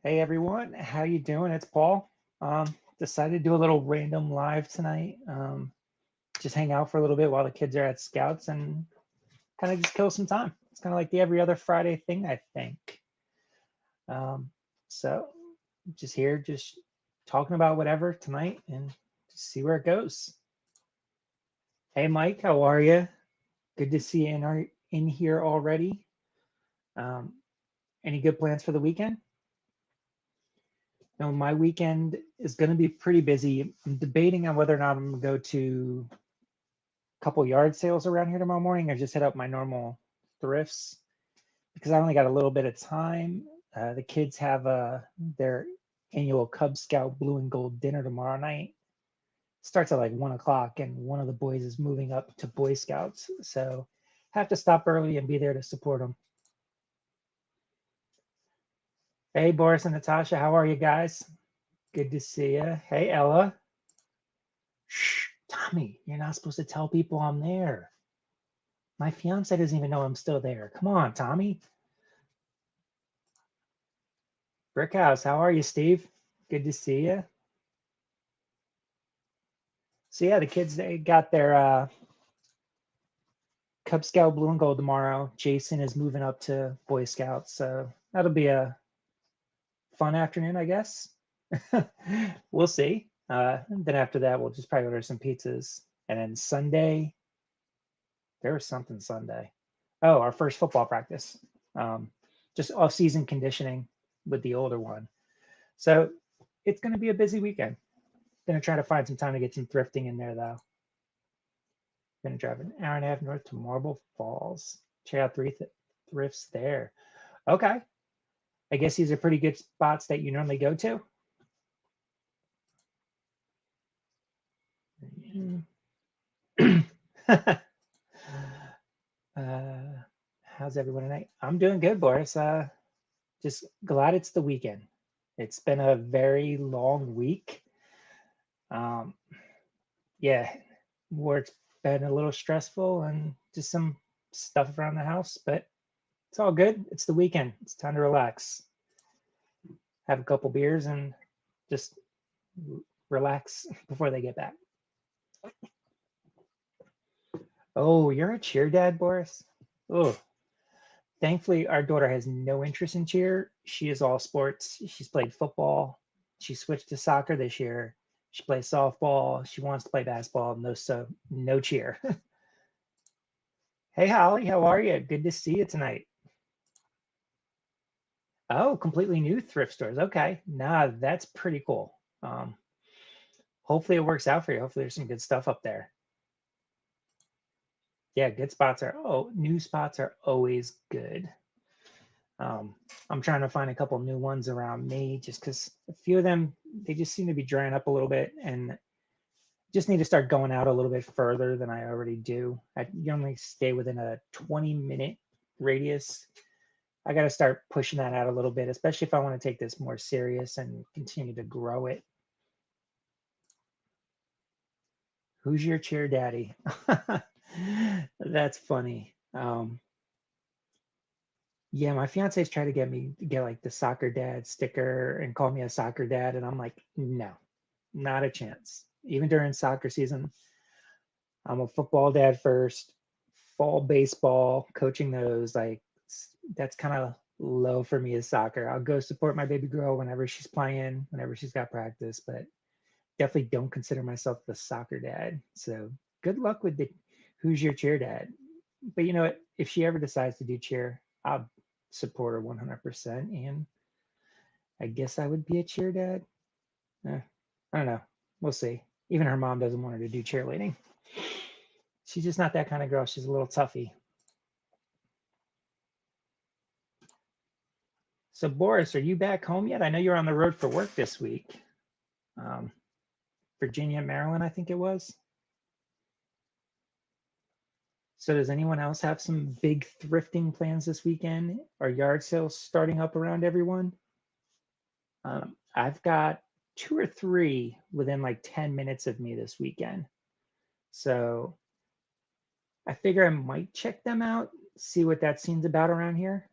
Hey everyone, how you doing? It's Paul. Decided to do a little random live tonight. Just hang out for a little bit while the kids are at scouts and kind of just kill some time. It's kind of like the every other Friday thing, I think. Um, so just here, just talking about whatever tonight and just see where it goes. Hey Mike, how are you? Good to see you in here already. Um, any good plans for the weekend? No, my weekend is going to be pretty busy. I'm debating on whether or not I'm going to go to a couple yard sales around here tomorrow morning or just hit up my normal thrifts because I only got a little bit of time. The kids have their annual Cub Scout blue and gold dinner tomorrow night. Starts at like 1 o'clock, and one of the boys is moving up to Boy Scouts. So have to stop early and be there to support them. Hey, Boris and Natasha, how are you guys? Good to see you. Hey, Ella. Shh, Tommy, you're not supposed to tell people I'm there. My fiance doesn't even know I'm still there. Come on, Tommy. Brickhouse, how are you, Steve? Good to see you. So yeah, the kids they got their Cub Scout blue and gold tomorrow. Jason is moving up to Boy Scouts, so that'll be a fun afternoon, I guess. We'll see. Then after that, we'll just probably order some pizzas, and then Sunday there was something Sunday. Oh, our first football practice. Um, just off-season conditioning with the older one. So it's going to be a busy weekend. Gonna try to find some time to get some thrifting in there though. Gonna drive an hour and a half north to Marble Falls. Check out thrifts there. Okay. I guess these are pretty good spots that you normally go to. How's everyone tonight? I'm doing good, Boris. Just glad it's the weekend. It's been a very long week. Um, yeah, work's been a little stressful and just some stuff around the house, but it's all good. It's the weekend. It's time to relax. Have a couple beers and just relax before they get back. Oh, you're a cheer dad, Boris? Oh, thankfully, our daughter has no interest in cheer. She is all sports. She's played football. She switched to soccer this year. She plays softball. She wants to play basketball. No cheer. Hey, Holly, how are you? Good to see you tonight. Oh, completely new thrift stores. Okay, nah, that's pretty cool. Hopefully it works out for you. Hopefully there's some good stuff up there. Yeah, good spots are. Oh, new spots are always good. Um, I'm trying to find a couple new ones around me just because a few of them they just seem to be drying up a little bit and just need to start going out a little bit further than I already do. I normally stay within a 20-minute radius. I got to start pushing that out a little bit, especially if I want to take this more serious and continue to grow it. Who's your cheer daddy? That's funny. Yeah, my fiance's tried to get me to get like the soccer dad sticker and call me a soccer dad, and I'm like, no, not a chance. Even during soccer season, I'm a football dad first, fall baseball, coaching those, like that's kind of low for me as soccer. I'll go support my baby girl whenever she's playing, whenever she's got practice, but definitely don't consider myself the soccer dad. So good luck with the who's your cheer dad. But you know what? If she ever decides to do cheer, I'll support her 100%. And I guess I would be a cheer dad. Eh, I don't know. We'll see. Even her mom doesn't want her to do cheerleading. She's just not that kind of girl. She's a little toughy. So, Boris, are you back home yet? I know you're on the road for work this week. Um, Virginia, Maryland, I think it was. So, does anyone else have some big thrifting plans this weekend? Are yard sales starting up around everyone? I've got two or three within like 10 minutes of me this weekend. So, I figure I might check them out, see what that scene's about around here.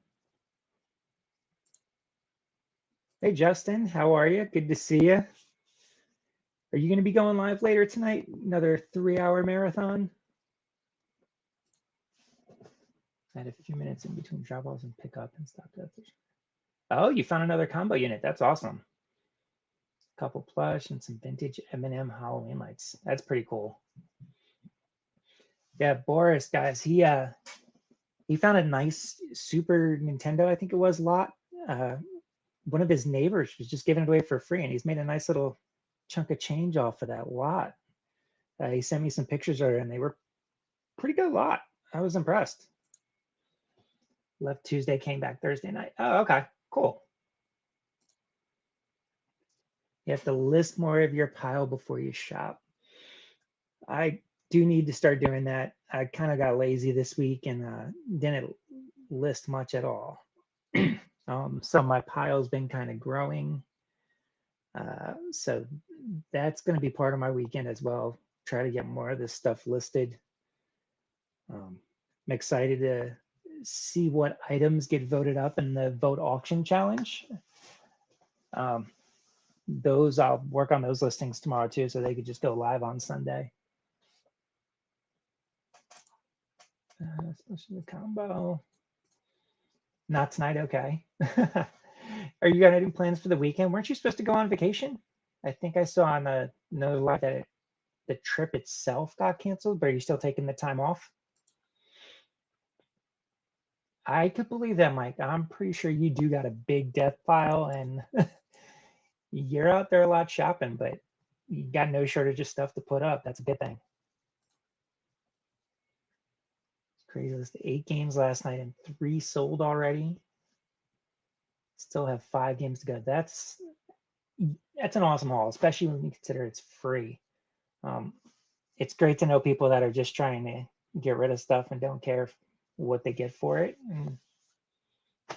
Hey, Justin, how are you? Good to see you. Are you going to be going live later tonight? Another 3-hour marathon? I had a few minutes in between drop-offs and pickup and stuff. Oh, you found another combo unit. That's awesome. Couple plush and some vintage M&M Halloween lights. That's pretty cool. Yeah, Boris, guys, he found a nice Super Nintendo, I think it was, lot. One of his neighbors was just giving it away for free, and he's made a nice little chunk of change off of that lot. He sent me some pictures of it, and they were pretty good lot. I was impressed. Left Tuesday, came back Thursday night. Oh, okay, cool. You have to list more of your pile before you shop. I do need to start doing that. I kind of got lazy this week and didn't list much at all. So my pile's been kind of growing. So that's going to be part of my weekend as well. Try to get more of this stuff listed. I'm excited to see what items get voted up in the vote auction challenge. Those I'll work on those listings tomorrow too, so they could just go live on Sunday. Especially the combo. Not tonight, okay. Are you got any plans for the weekend? Weren't you supposed to go on vacation? I think I saw on another live that the trip itself got canceled, but are you still taking the time off? I could believe that, Mike. I'm pretty sure you do got a big death pile and you're out there a lot shopping, but you got no shortage of stuff to put up. That's a good thing. It's crazy. It was 8 games last night and 3 sold already. Still have 5 games to go. That's an awesome haul, especially when you consider it's free. It's great to know people that are just trying to get rid of stuff and don't care what they get for it. And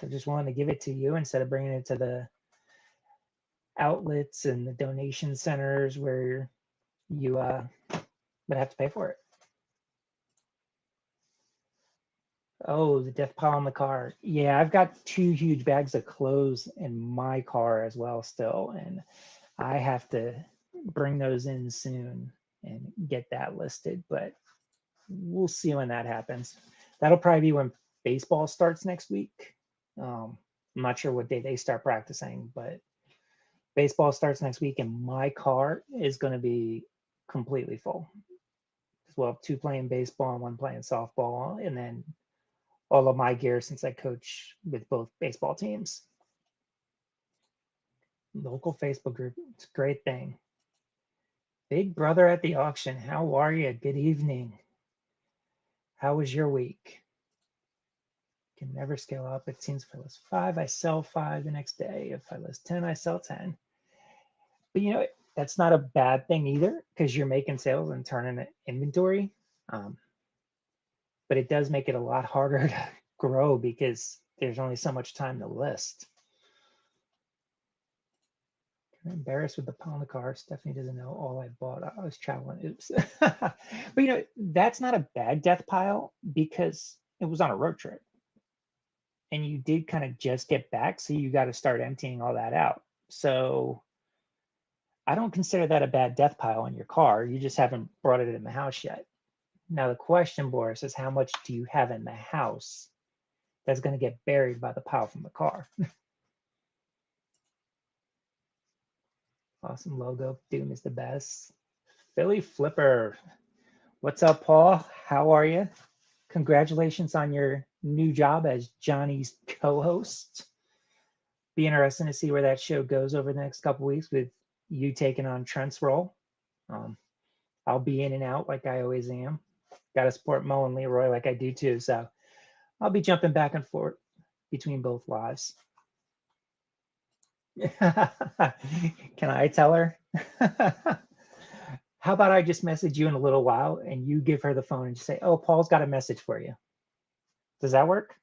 they're just willing to give it to you instead of bringing it to the outlets and the donation centers where you would have to pay for it. Oh, the death pile in the car. Yeah, I've got 2 huge bags of clothes in my car as well still, and I have to bring those in soon and get that listed, but we'll see when that happens. That'll probably be when baseball starts next week. I'm not sure what day they start practicing, but baseball starts next week, and my car is going to be completely full. We'll have 2 playing baseball and 1 playing softball, and then all of my gear since I coach with both baseball teams. Local Facebook group, it's a great thing. Big brother at the auction, how are you? Good evening. How was your week? Can never scale up. It seems if I list 5, I sell 5 the next day. If I list 10, I sell 10. But you know, that's not a bad thing either because you're making sales and turning inventory. But it does make it a lot harder to grow because there's only so much time to list. I'm embarrassed with the pound of car. Stephanie doesn't know all I bought. I was traveling. Oops. But you know, that's not a bad death pile because it was on a road trip. And you did kind of just get back, so you got to start emptying all that out. So I don't consider that a bad death pile in your car. You just haven't brought it in the house yet. Now the question, Boris, is how much do you have in the house that's going to get buried by the pile from the car? Awesome logo. Doom is the best. Philly Flipper. What's up, Paul? How are you? Congratulations on your new job as Johnny's co-host. Be interesting to see where that show goes over the next couple weeks with you taking on Trent's role. I'll be in and out like I always am. Got to support Mo and Leroy like I do too. So I'll be jumping back and forth between both lives. Can I tell her? How about I just message you in a little while and you give her the phone and just say, oh, Paul's got a message for you. Does that work?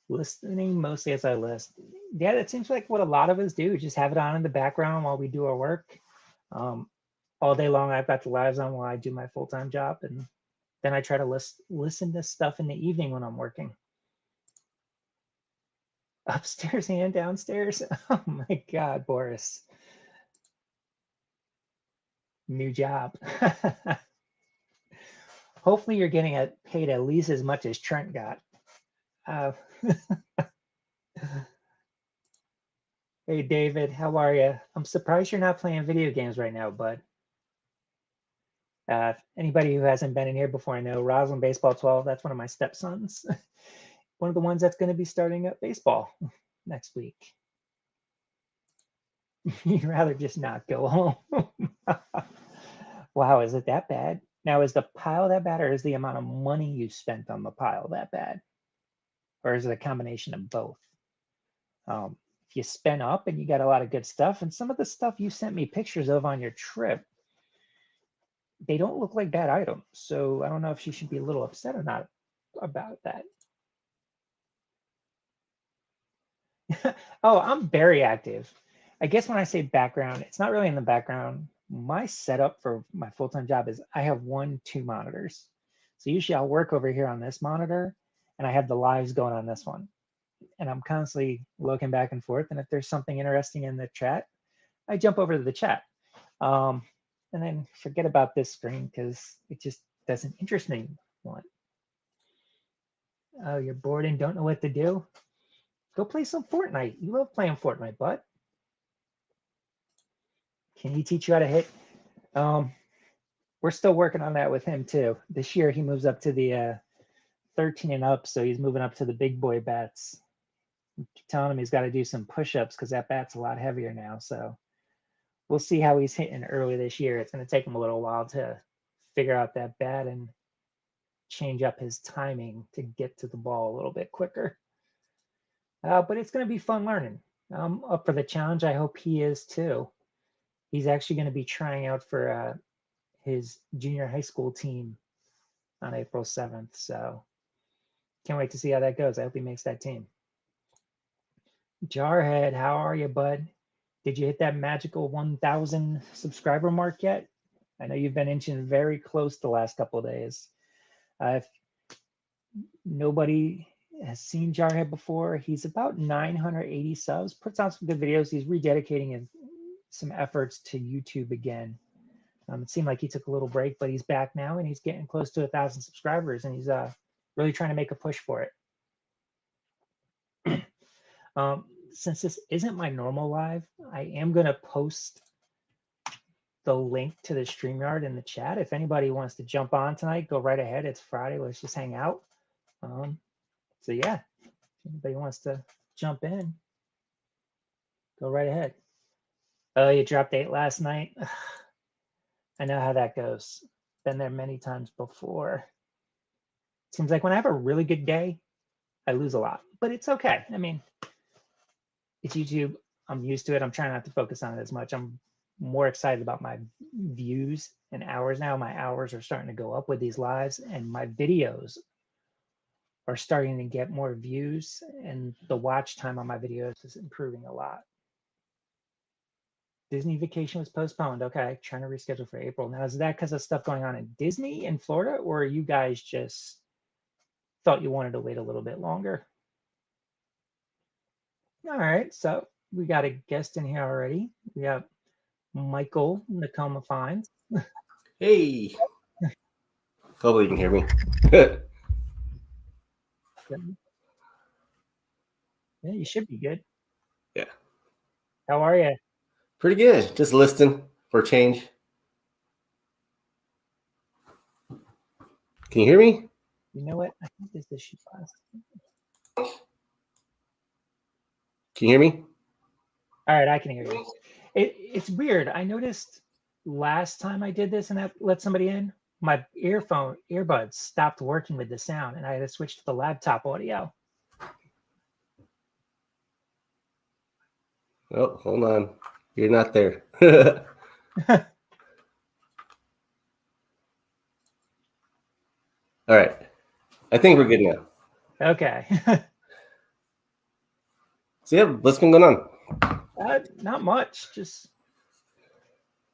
Listening mostly as I list. Yeah, that seems like what a lot of us do. Just have it on in the background while we do our work. All day long, I've got the lives on while I do my full-time job. And then I try to listen to stuff in the evening when I'm working. Upstairs and downstairs. Oh my God, Boris. New job. Hopefully you're getting paid at least as much as Trent got. Uh, hey, David, how are you? I'm surprised you're not playing video games right now, bud. Anybody who hasn't been in here before, I know Roslyn Baseball 12, that's one of my stepsons. One of the ones that's going to be starting up baseball next week. You'd rather just not go home. Wow, is it that bad? Now, is the pile that bad, or is the amount of money you spent on the pile that bad? Or is it a combination of both? If you spent up and you got a lot of good stuff, and some of the stuff you sent me pictures of on your trip, they don't look like bad items. So I don't know if she should be a little upset or not about that. Oh, I'm very active. I guess when I say background, it's not really in the background. My setup for my full-time job is I have 2 monitors. So usually I'll work over here on this monitor and I have the lives going on this one. And I'm constantly looking back and forth. And if there's something interesting in the chat, I jump over to the chat. And then forget about this screen because it just doesn't interest me one. Oh, you're bored and don't know what to do? Go play some Fortnite. You love playing Fortnite, bud. Can he teach you how to hit? We're still working on that with him too. This year he moves up to the 13 and up, so he's moving up to the big boy bats. I'm telling him he's got to do some push-ups because that bat's a lot heavier now. So we'll see how he's hitting early this year. It's going to take him a little while to figure out that bat and change up his timing to get to the ball a little bit quicker. But it's going to be fun learning. I'm up for the challenge. I hope he is too. He's actually going to be trying out for his junior high school team on April 7th. So can't wait to see how that goes. I hope he makes that team. Jarhead, how are you, bud? Did you hit that magical 1,000 subscriber mark yet? I know you've been inching very close the last couple of days. If nobody has seen Jarhead before, he's about 980 subs, puts out some good videos. He's rededicating some efforts to YouTube again. It seemed like he took a little break, but he's back now and he's getting close to 1,000 subscribers and he's really trying to make a push for it. Since this isn't my normal live, I am going to post the link to the StreamYard in the chat. If anybody wants to jump on tonight, go right ahead. It's Friday. Let's just hang out. So yeah, if anybody wants to jump in, go right ahead. Oh, you dropped 8 last night. I know how that goes. Been there many times before. Seems like when I have a really good day, I lose a lot, but it's okay. I mean, it's YouTube. I'm used to it. I'm trying not to focus on it as much. I'm more excited about my views and hours now. My hours are starting to go up with these lives, and my videos are starting to get more views, and the watch time on my videos is improving a lot. Disney vacation was postponed. Okay, trying to reschedule for April. Now, is that because of stuff going on in Disney in Florida, or you guys just thought you wanted to wait a little bit longer? All right, so we got a guest in here already. We got Michael Nakoma Fines. Hey. Hopefully you can hear me. Yeah, you should be good. Yeah. How are you? Pretty good. Just listening for change. Can you hear me? You know what? I think this issue last. Can you hear me? All right, I can hear you. It's weird. I noticed last time I did this and I let somebody in, my earbuds stopped working with the sound, and I had to switch to the laptop audio. Oh, hold on. You're not there. All right. I think we're good now. Okay. So yeah, what's been going on? Not much. Just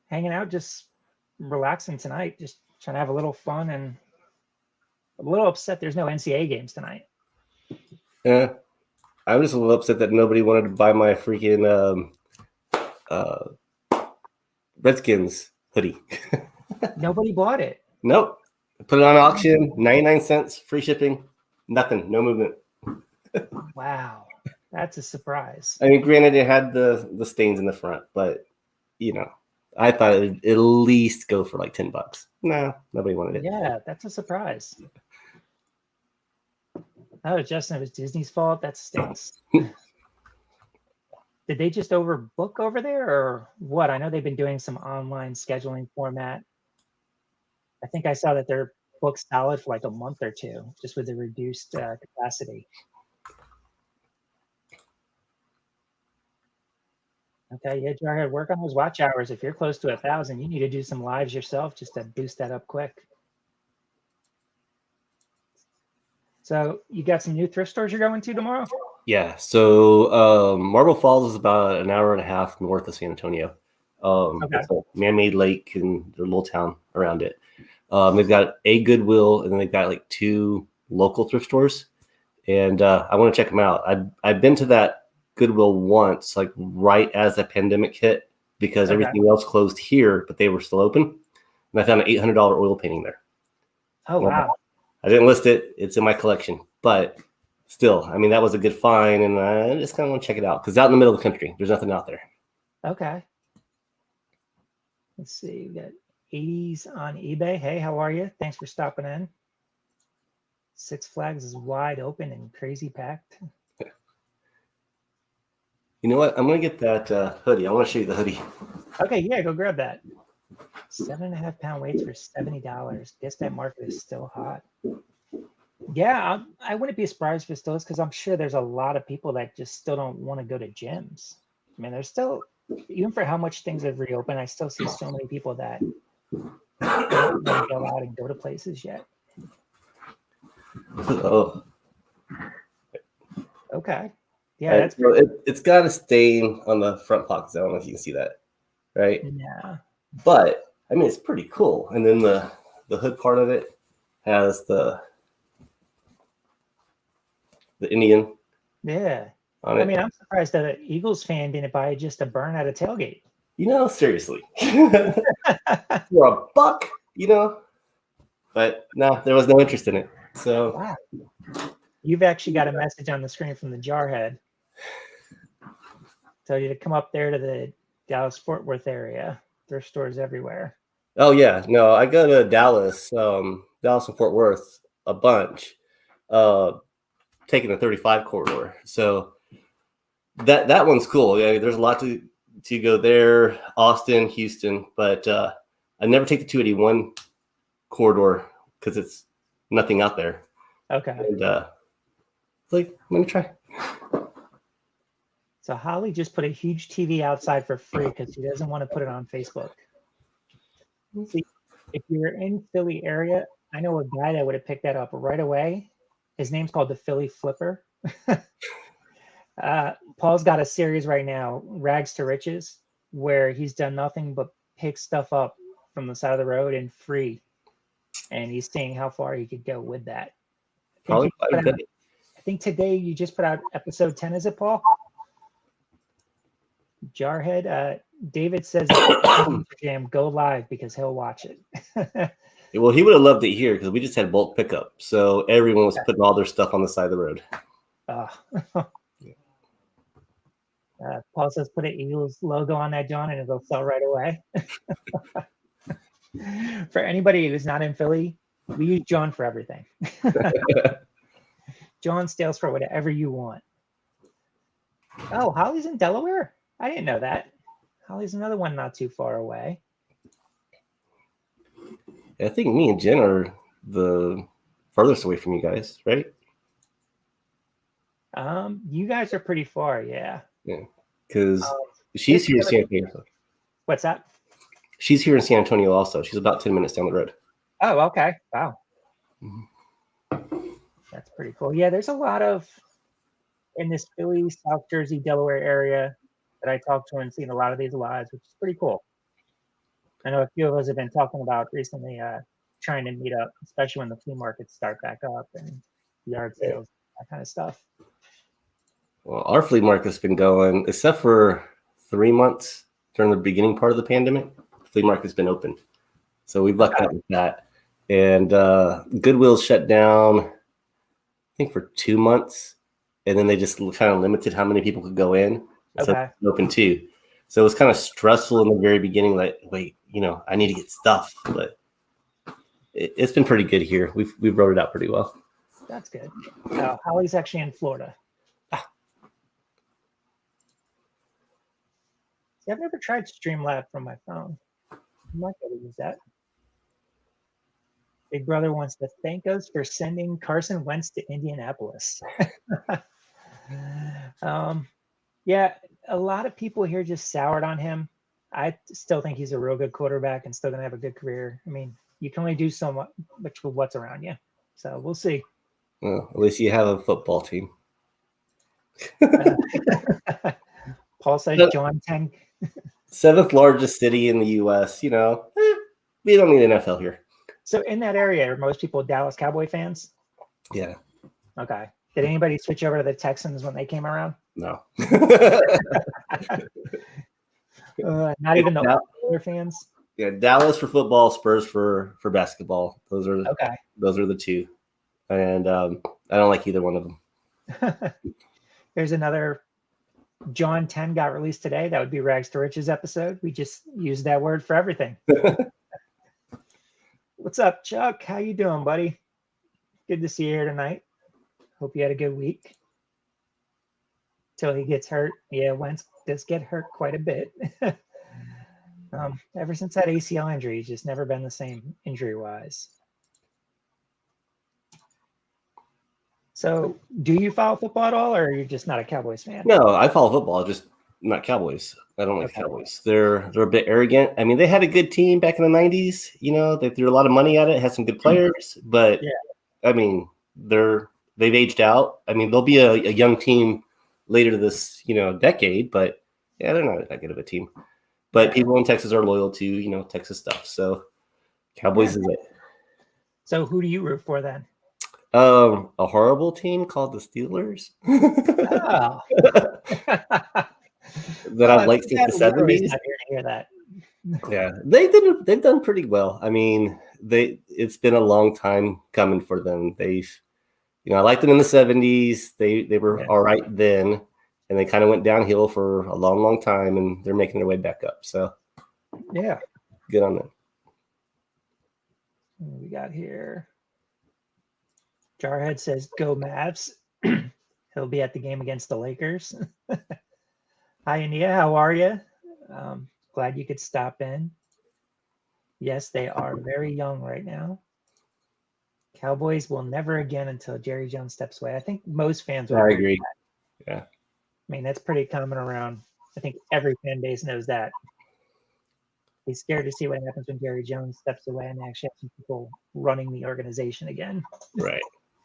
hanging out, just relaxing tonight. Just trying to have a little fun, and I'm a little upset there's no NCAA games tonight. Yeah. I'm just a little upset that nobody wanted to buy my freaking Redskins hoodie. Nobody bought it. Nope. Put it on auction, 99 cents, free shipping, nothing, no movement. Wow, that's a surprise. I mean, granted, it had the stains in the front, but I thought it'd at least go for like $10. No, nobody wanted it. Yeah, that's a surprise. Oh, Justin, it was Disney's fault. That stinks. Did they just overbook over there or what? I know they've been doing some online scheduling format. I think I saw that they're booked solid for like a month or two, just with the reduced capacity. Okay, yeah, Jarhead, work on those watch hours. If you're close to 1,000, you need to do some lives yourself just to boost that up quick. So you got some new thrift stores you're going to tomorrow? Yeah. So Marble Falls is about an hour and a half north of San Antonio. Okay. It's a man-made lake and a little town around it. They've got a Goodwill, and then they've got like 2 local thrift stores. And I want to check them out. I've been to that Goodwill once, like right as the pandemic hit, because everything else closed here, but they were still open. And I found an $800 oil painting there. Oh, wow. I didn't list it. It's in my collection, but still, I mean, that was a good find, and I just kind of want to check it out because it's out in the middle of the country. There's nothing out there. Okay. Let's see. We got 80s on eBay. Hey, how are you? Thanks for stopping in. Six Flags is wide open and crazy packed. You know what? I'm going to get that hoodie. I want to show you the hoodie. Okay, yeah, go grab that. 7.5 pound weights for $70. Guess that market is still hot. Yeah, I wouldn't be surprised if it still is because I'm sure there's a lot of people that just still don't want to go to gyms. I mean, there's still, even for how much things have reopened, I still see so many people that don't want to go out and go to places yet. Oh. Okay. Yeah, that's it's got a stain on the front pockets. I don't know if you can see that, right? Yeah. But I mean, it's pretty cool. And then the hood part of it has the Indian. Yeah. On it. I mean, I'm surprised that an Eagles fan didn't buy just a burn at a tailgate. Seriously. For $1, But no, there was no interest in it. So wow. You've actually got a message on the screen from the Jarhead. Tell you to come up there to the Dallas-Fort Worth area. Thrift stores everywhere. Oh yeah, no, I go to Dallas, Dallas and Fort Worth a bunch, taking the 35 corridor. So that one's cool. Yeah, there's a lot to go there. Austin, Houston, but I never take the 281 corridor because it's nothing out there. Okay. And I'm gonna try. So Holly just put a huge TV outside for free because she doesn't want to put it on Facebook. See, if you're in Philly area, I know a guy that would have picked that up right away. His name's called the Philly Flipper. Paul's got a series right now, Rags to Riches, where he's done nothing but pick stuff up from the side of the road and free. And he's seeing how far he could go with that. I think today you just put out episode 10, is it, Paul? Jarhead, David says, "Jam, go live because he'll watch it." Well, he would have loved it here because we just had bulk pickup, so everyone was putting all their stuff on the side of the road. Paul says, "Put an Eagles logo on that, John, and it'll sell right away." For anybody who's not in Philly, we use John for everything. John steals for whatever you want. Oh, Holly's in Delaware? I didn't know that. Holly's another one not too far away. I think me and Jen are the furthest away from you guys, right? You guys are pretty far, yeah. Yeah, because she's here in San Antonio. What's that? She's here in San Antonio also. She's about 10 minutes down the road. Oh, okay. Wow. Mm-hmm. That's pretty cool. Yeah, there's a lot of, in this Philly, South Jersey, Delaware area that I talked to and seen a lot of these lives, which is pretty cool. I know a few of us have been talking about recently trying to meet up, especially when the flea markets start back up and yard sales, that kind of stuff. Well, our flea market's been going, except for 3 months during the beginning part of the pandemic. The flea market's been open, so we've lucked out with that. And Goodwill's shut down, I think, for 2 months, and then they just kind of limited how many people could go in. So Okay. it's open too. So it was kind of stressful in the very beginning. Like, wait, I need to get stuff, but it's been pretty good here. We've wrote it out pretty well. That's good. Holly's actually in Florida. See, I've never tried Streamlab from my phone. I might be able to use that. Big Brother wants to thank us for sending Carson Wentz to Indianapolis. Yeah, a lot of people here just soured on him. I still think he's a real good quarterback and still going to have a good career. I mean, you can only do so much with what's around you. So we'll see. Well, at least you have a football team. Paul says John 10. 7th largest city in the U.S. We don't need NFL here. So in that area, are most people Dallas Cowboy fans? Yeah. Okay. Did anybody switch over to the Texans when they came around? No. Not even the Oilers fans? Yeah, Dallas for football, Spurs for basketball. Those are the two. And I don't like either one of them. There's another John 10 got released today. That would be Rags to Riches episode. We just used that word for everything. What's up, Chuck? How you doing, buddy? Good to see you here tonight. Hope you had a good week. Till he gets hurt. Yeah, Wentz does get hurt quite a bit. Ever since that ACL injury, he's just never been the same injury-wise. So, do you follow football at all, or are you just not a Cowboys fan? No, I follow football, just not Cowboys. I don't like Cowboys. They're a bit arrogant. I mean, they had a good team back in the 90s. They threw a lot of money at it, had some good players, but I mean, they've aged out. I mean, they'll be a young team later this decade, but yeah, they're not that good of a team. But people in Texas are loyal to Texas stuff. So Cowboys is it. So who do you root for then? A horrible team called the Steelers. Oh. That I've liked since the 70s. Not here to hear that. Yeah, they've done pretty well. I mean, it's been a long time coming for them. I liked them in the 70s. They were all right then, and they kind of went downhill for a long, long time, and they're making their way back up. So, yeah, good on them. What we got here? Jarhead says, "Go Mavs." He'll be at the game against the Lakers. Hi, Ania. How are you? Glad you could stop in. Yes, they are very young right now. Cowboys will never again until Jerry Jones steps away. I think most fans would agree. Yeah. I mean, that's pretty common around. I think every fan base knows that. He's scared to see what happens when Jerry Jones steps away and actually have some people running the organization again. Right.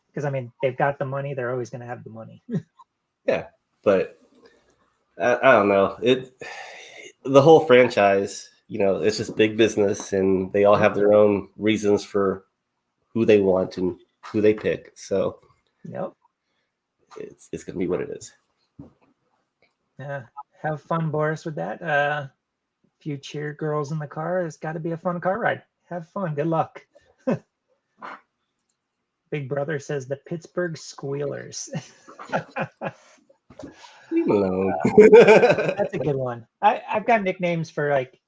Because, I mean, they've got the money. They're always going to have the money. Yeah, but I don't know. The whole franchise, it's just big business, and they all have their own reasons for who they want and who they pick. So, yep, it's gonna be what it is. Yeah, have fun, Boris, with that. Few cheer girls in the car. It's got to be a fun car ride. Have fun. Good luck. Big Brother says the Pittsburgh Squealers. Leave me alone. That's a good one. I've got nicknames for like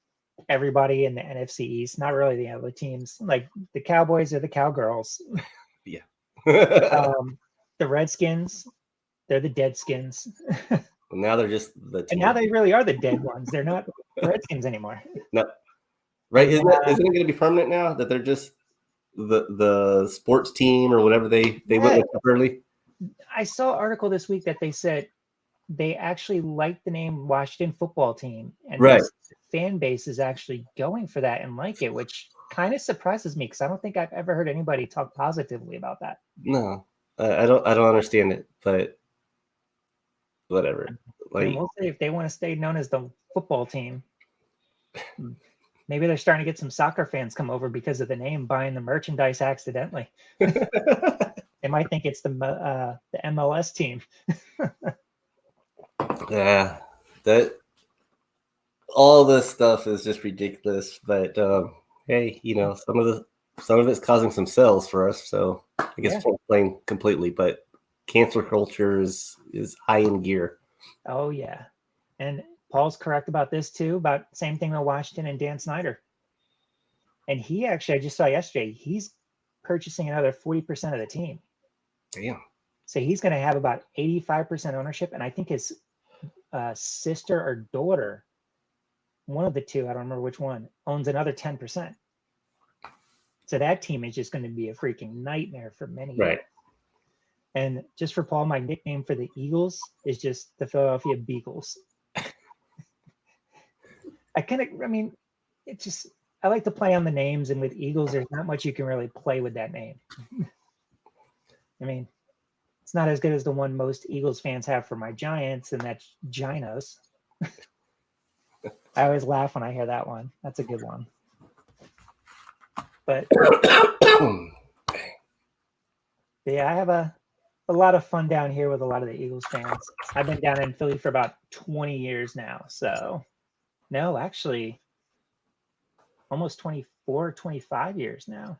everybody in the NFC East. Not really the other teams. Like the Cowboys are the Cowgirls. Yeah. The Redskins, they're the Deadskins. Well, now they're just the team. And now they really are the dead ones. They're not Redskins anymore. No. Right? Isn't it going to be permanent now that they're just the sports team or whatever they went with early? I saw an article this week that they said they actually like the name Washington Football Team, and the fan base is actually going for that and like it, which kind of surprises me because I don't think I've ever heard anybody talk positively about that. No, I don't understand it, but whatever. Like, we'll see if they want to stay known as the football team. Maybe they're starting to get some soccer fans come over because of the name, buying the merchandise accidentally. They might think it's the MLS team. Yeah, that all this stuff is just ridiculous. But hey, some of it's causing some sales for us. So I guess Yeah. can't blame completely. But cancel culture is high in gear. Oh yeah. And Paul's correct about this too, about same thing with Washington and Dan Snyder. And he actually, I just saw yesterday, he's purchasing another 40% of the team. Damn. So he's going to have about 85% ownership. And I think his sister or daughter, one of the two, I don't remember which one, owns another 10%. So that team is just going to be a freaking nightmare for many Right. years. And just for Paul, my nickname for the Eagles is just the Philadelphia Beagles. It's just, I like to play on the names, and with Eagles, there's not much you can really play with that name. I mean, it's not as good as the one most Eagles fans have for my Giants, and that's Ginos. I always laugh when I hear that one. That's a good one. But yeah, I have a lot of fun down here with a lot of the Eagles fans. I've been down in Philly for about 20 years now. So, no, actually, almost 24, 25 years now.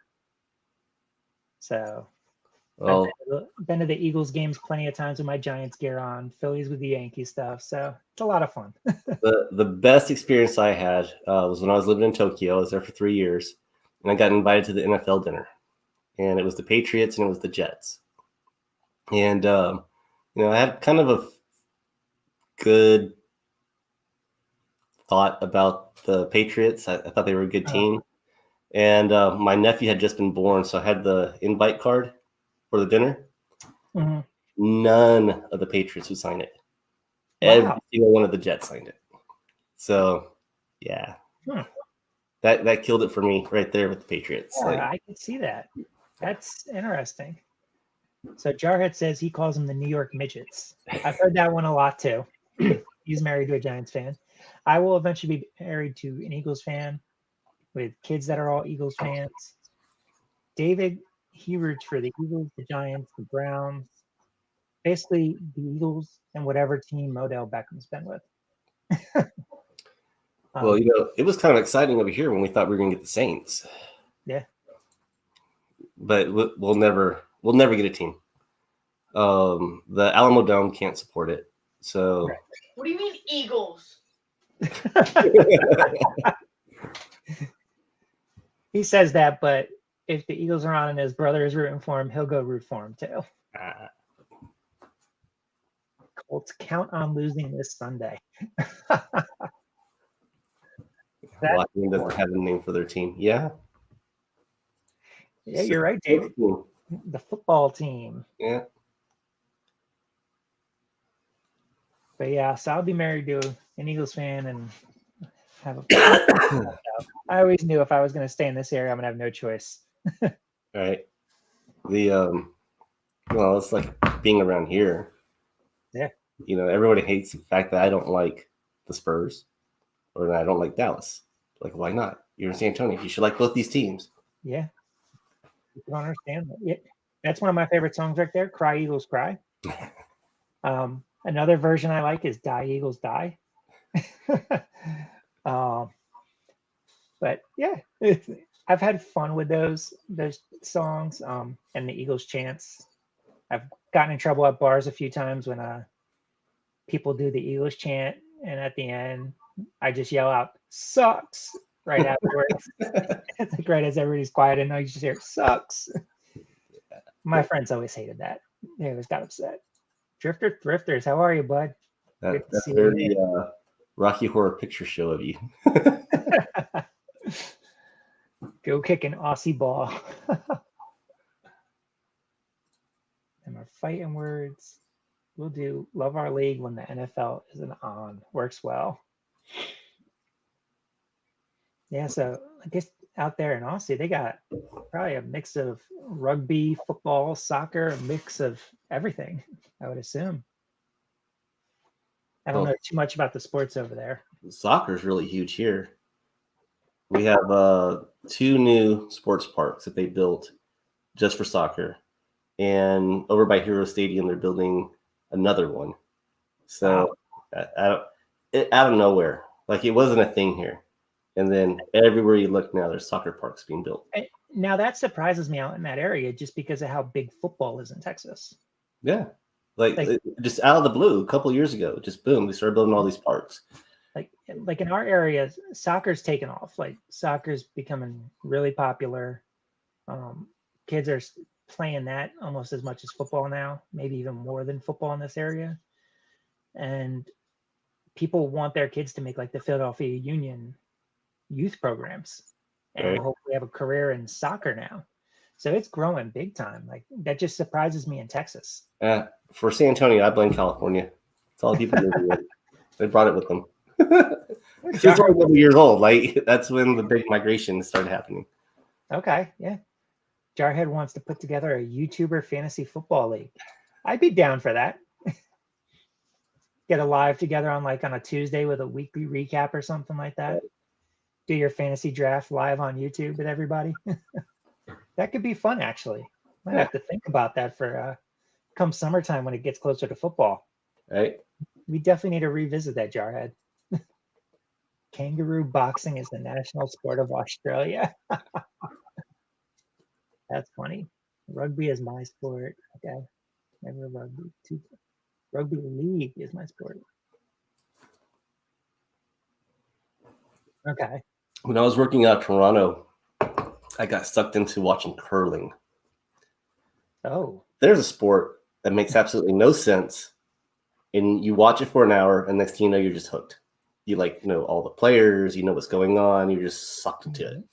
So, well, I've been to the Eagles games plenty of times with my Giants gear on, Phillies with the Yankee stuff. So, it's a lot of fun. the best experience I had was when I was living in Tokyo. I was there for 3 years, and I got invited to the NFL dinner, and it was the Patriots and it was the Jets. And I had kind of a good thought about the Patriots. I thought they were a good team. And my nephew had just been born, so I had the invite card for the dinner. Mm-hmm. None of the Patriots would sign it. Wow. Every single one of the Jets signed it. So, yeah. That killed it for me right there with the Patriots. Yeah, I can see that. That's interesting. So Jarhead says he calls them the New York Midgets. I've heard that one a lot too. He's married to a Giants fan. I will eventually be married to an Eagles fan with kids that are all Eagles fans. David, he roots for the Eagles, the Giants, the Browns, basically the Eagles and whatever team Odell Beckham's been with. Well, it was kind of exciting over here when we thought we were going to get the Saints. Yeah. But we'll never get a team. The Alamo Dome can't support it. So. Right. What do you mean Eagles? He says that, but if the Eagles are on and his brother is rooting for him, he'll go root for him too. Colts count on losing this Sunday. Washington doesn't have a name for their team. Yeah. Yeah, you're right, David. The football team. Yeah. But yeah, so I'll be married to an Eagles fan and have a. I always knew if I was going to stay in this area, I'm going to have no choice. Right. It's like being around here. Yeah. Everybody hates the fact that I don't like the Spurs or that I don't like Dallas. Like, why not? You're in San Antonio. You should like both these teams. Yeah. You don't understand that. Yeah. That's one of my favorite songs right there. Cry Eagles Cry. Another version I like is Die Eagles Die. But yeah, I've had fun with those songs and the Eagles chants. I've gotten in trouble at bars a few times when people do the Eagles chant, and at the end, I just yell out "sucks" right afterwards. It's like right as everybody's quiet, and I just hear "sucks." My friends always hated that. They always got upset. Drifter Thrifters, how are you, bud? That's very Rocky Horror Picture Show of you. Go kick an Aussie ball. And our fighting words. We'll do love our league when the NFL isn't on. Works well. Yeah, so I guess out there in Aussie, they got probably a mix of rugby, football, soccer, a mix of everything, I would assume. I don't know too much about the sports over there. Soccer is really huge here. We have 2 new sports parks that they built just for soccer. And over by Hero Stadium, they're building another one. So Out of nowhere. Like it wasn't a thing here. And then everywhere you look now, there's soccer parks being built. Now that surprises me out in that area just because of how big football is in Texas. Yeah. Like just out of the blue, a couple of years ago, just boom, we started building all these parks. Like in our area, soccer's taken off. Like soccer's becoming really popular. Kids are playing that almost as much as football now, maybe even more than football in this area. And people want their kids to make like the Philadelphia Union youth programs and Right. hopefully have a career in soccer now. So it's growing big time. Like that just surprises me in Texas. For San Antonio, I blame California. It's all people moving in. They brought it with them. Kids are only years old. Like that's when the big migration started happening. Okay, yeah. Jarhead wants to put together a YouTuber fantasy football league. I'd be down for that. Get a live together on a Tuesday with a weekly recap or something like that. Do your fantasy draft live on YouTube with everybody. That could be fun, actually. Might have to think about that for come summertime when it gets closer to football. Right. We definitely need to revisit that, Jarhead. Kangaroo boxing is the national sport of Australia. That's funny. Rugby is my sport. Okay. Never rugby. Rugby league is my sport. Okay. When I was working out of Toronto, I got sucked into watching curling. Oh. There's a sport that makes absolutely no sense. And you watch it for an hour, and next thing you know, you're just hooked. You know all the players, you know what's going on, you're just sucked into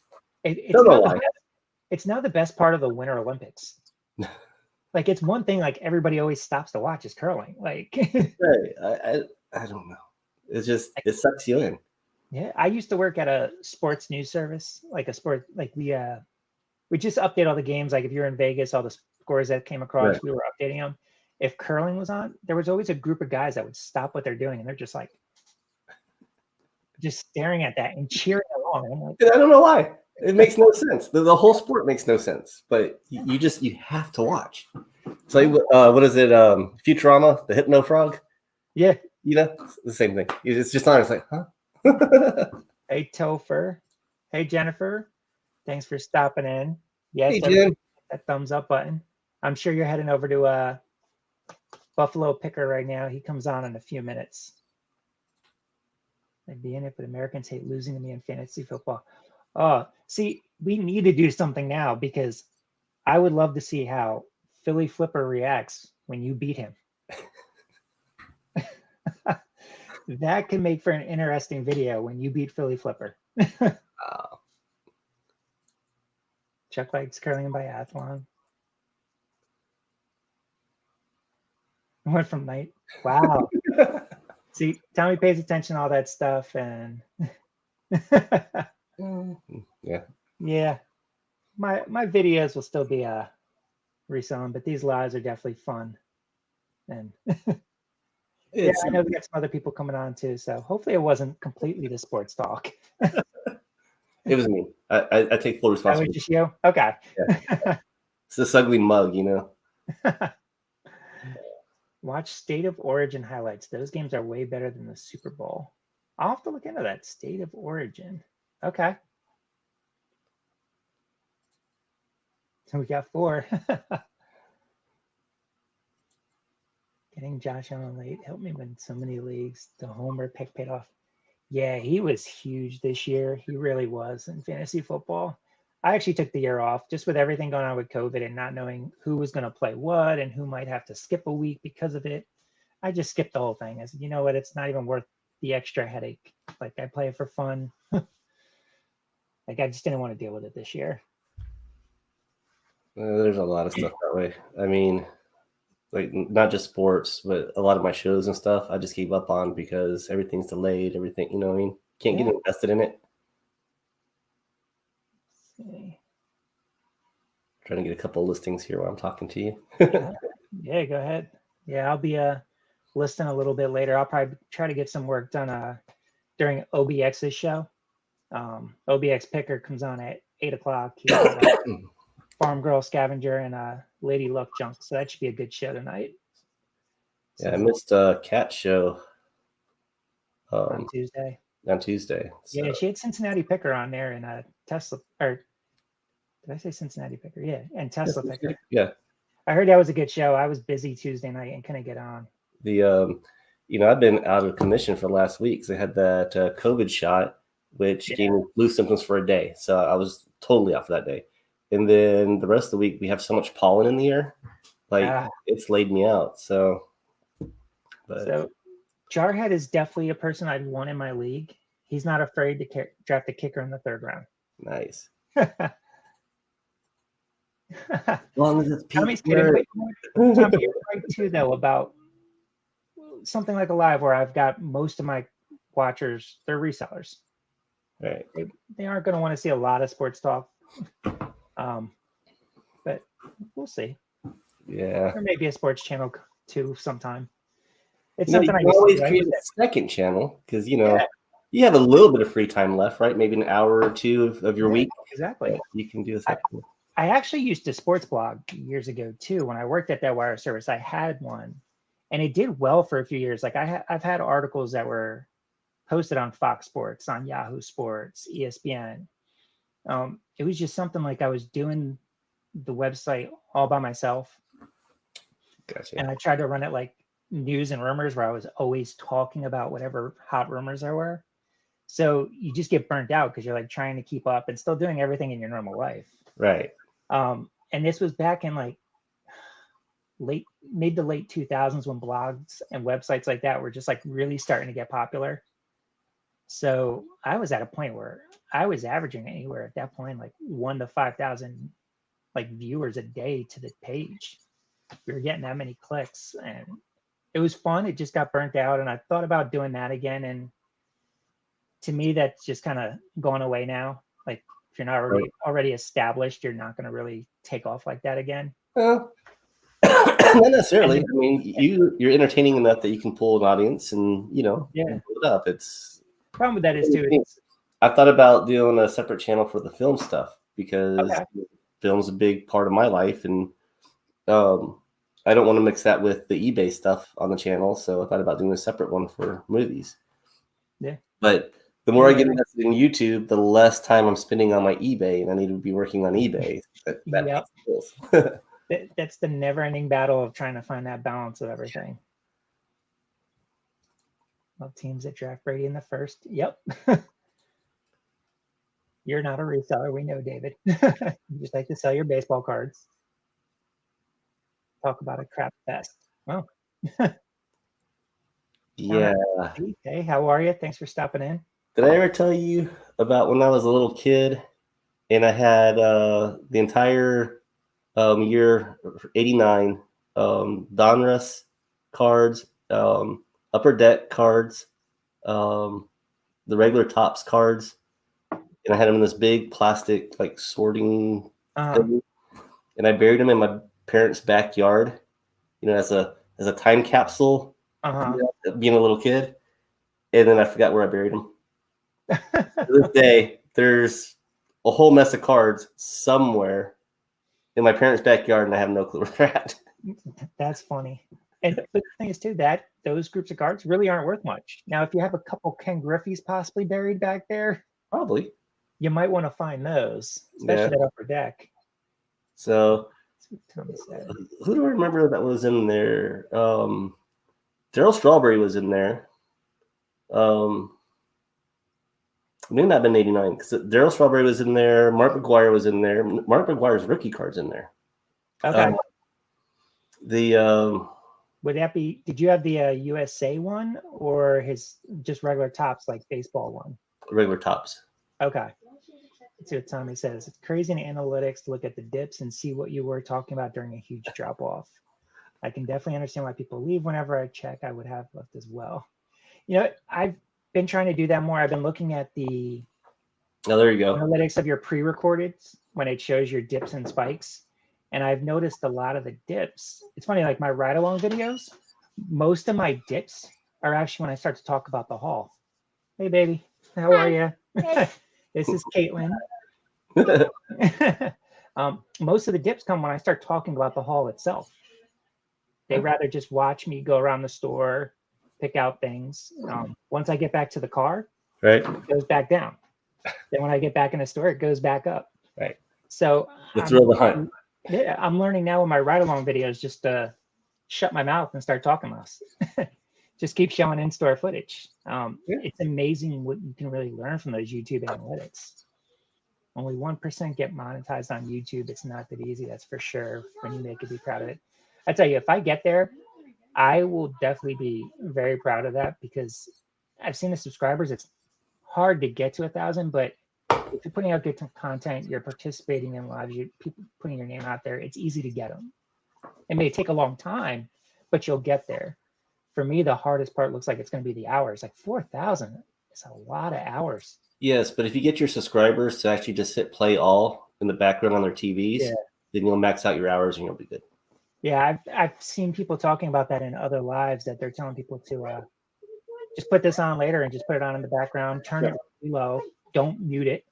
it. It's now the best part of the Winter Olympics. Like it's one thing like everybody always stops to watch is curling. Like I don't know. It's just it sucks you in. Yeah, I used to work at a sports news service, like a sport like we just update all the games. Like if you're in Vegas, all the scores that came across, we were updating them. If curling was on, there was always a group of guys that would stop what they're doing and they're just like staring at that and cheering along. And I'm like, I don't know why. It makes no sense. The whole sport makes no sense, but you have to watch. So what is it? Futurama, the Hypno Frog? Yeah. It's the same thing. It's just on. It's like, huh? Hey, Topher. Hey, Jennifer. Thanks for stopping in. Yes, hey, Jen. That thumbs up button. I'm sure you're heading over to Buffalo Picker right now. He comes on in a few minutes. I'd be in it, but Americans hate losing to me in fantasy football. Oh, see, we need to do something now because I would love to see how Philly Flipper reacts when you beat him. That can make for an interesting video when you beat Philly Flipper. Chuck likes curling and biathlon. I went from night. Wow. See, Tommy pays attention to all that stuff and yeah. My videos will still be reselling, but these lives are definitely fun. And yeah, I know we got some other people coming on too, so hopefully it wasn't completely the sports talk. It was me. I take full responsibility. That was just you? Okay. Yeah. It's this ugly mug, Watch State of Origin highlights. Those games are way better than the Super Bowl. I'll have to look into that. State of Origin. Okay. So we got 4. Getting Josh Allen late helped me win so many leagues. The homer pick paid off. Yeah, he was huge this year. He really was in fantasy football. I actually took the year off just with everything going on with COVID and not knowing who was going to play what and who might have to skip a week because of it. I just skipped the whole thing. I said, you know what? It's not even worth the extra headache. Like I play it for fun. Like I just didn't want to deal with it this year. There's a lot of stuff that way. I mean, like not just sports, but a lot of my shows and stuff I just gave up on because everything's delayed, everything, what I mean? Can't get invested in it. Trying to get a couple of listings here while I'm talking to you. Yeah, go ahead. Yeah, I'll be listing a little bit later. I'll probably try to get some work done during OBX's show. OBX Picker comes on at 8 o'clock. He's got Farm Girl Scavenger and Lady Luck Junk. So that should be a good show tonight. Yeah, I missed Cat's show. on Tuesday. On Tuesday. So. Yeah, she had Cincinnati Picker on there and Tesla, or did I say Cincinnati Picker? Yeah, and Tesla Picker. Yeah. I heard that was a good show. I was busy Tuesday night and couldn't get on. The I've been out of commission for the last week because I had that COVID shot, which gave me flu symptoms for a day. So I was totally off that day. And then the rest of the week, we have so much pollen in the air. Like, it's laid me out. So Jarhead is definitely a person I'd want in my league. He's not afraid to draft a kicker in the 3rd round. Nice. As long as it's Tommy's right too, though, about something like Alive, where I've got most of my watchers, they're resellers. Right. They aren't going to want to see a lot of sports talk. But we'll see. Yeah. There may be a sports channel too sometime. It's something I always create a second channel because you have a little bit of free time left, right? Maybe an hour or two of your week. Exactly. You can do a second. I actually used a sports blog years ago too. When I worked at that wire service, I had one, and it did well for a few years. Like I've had articles that were posted on Fox Sports, on Yahoo Sports, ESPN. It was just something like I was doing the website all by myself. Gotcha. And I tried to run it like news and rumors, where I was always talking about whatever hot rumors there were. So you just get burnt out because you're like trying to keep up and still doing everything in your normal life. Right. And this was back in like mid to late 2000s when blogs and websites like that were just like really starting to get popular. So I was at a point where I was averaging anywhere at that point like 1,000 to 5,000 like viewers a day to the page. We were getting that many clicks, and it was fun. It just got burnt out, and I thought about doing that again. And to me, that's just kind of going away now. Like if you're not already established, you're not going to really take off like that again. Not necessarily. I mean, you're entertaining enough that you can pull an audience, and pull it up. It's problem with that is too. I thought about doing a separate channel for the film stuff because film's a big part of my life, and I don't want to mix that with the eBay stuff on the channel. So I thought about doing a separate one for movies. Yeah. But the more I get invested in YouTube, the less time I'm spending on my eBay, and I need to be working on eBay. That's the never-ending battle of trying to find that balance of everything. Well, teams that draft Brady in the 1st. Yep. You're not a reseller. We know, David. You just like to sell your baseball cards. Talk about a crap fest. Oh. Yeah. Hey, how are you? Thanks for stopping in. Did I ever tell you about when I was a little kid and I had the entire year 89 Donruss cards, Upper Deck cards, the regular Topps cards, and I had them in this big plastic like sorting thing, and I buried them in my parents' backyard, as a time capsule, being a little kid, and then I forgot where I buried them. To this day, there's a whole mess of cards somewhere in my parents' backyard, and I have no clue where they're at. That's funny. And the thing is, too, that those groups of cards really aren't worth much. Now, if you have a couple Ken Griffey's possibly buried back there, probably you might want to find those, especially that Upper Deck. So, who do I remember that was in there? Darryl Strawberry was in there. Maybe not been 89 because Darryl Strawberry was in there. Mark McGwire was in there. Mark McGwire's rookie card's in there. Okay. Would that be? Did you have the USA one or his just regular Topps like baseball one? Regular Topps. Okay. Let's see what Tommy says. It's crazy in analytics to look at the dips and see what you were talking about during a huge drop off. I can definitely understand why people leave. Whenever I check, I would have left as well. I've been trying to do that more. I've been looking at the there you go. Analytics of your pre-recorded when it shows your dips and spikes. And I've noticed a lot of the dips. It's funny, like my ride-along videos, most of my dips are actually when I start to talk about the haul. Hey, baby. How are you? This is Caitlin. Most of the dips come when I start talking about the haul itself. They rather just watch me go around the store pick out things. Once I get back to the car, Right. it goes back down. Then when I get back in the store, it goes back up. Right. So The thrill of the hunt. Yeah, I'm learning now with my ride along videos just to shut my mouth and start talking less. Just keep showing in-store footage. It's amazing what you can really learn from those YouTube analytics. Only 1% get monetized on YouTube. It's not that easy, that's for sure. When you make it, be proud of it. I tell you, if I get there, I will definitely be very proud of that because I've seen the subscribers. It's hard to get to 1,000, but if you're putting out good content, you're participating in lives, you're putting your name out there, it's easy to get them. It may take a long time, but you'll get there. For me, the hardest part looks like it's going to be the hours. Like 4,000 is a lot of hours. Yes, but if you get your subscribers to actually just hit play all in the background on their TVs, then you'll max out your hours and you'll be good. Yeah, I've seen people talking about that in other lives, that they're telling people to just put this on later and just put it on in the background, turn it really low, don't mute it,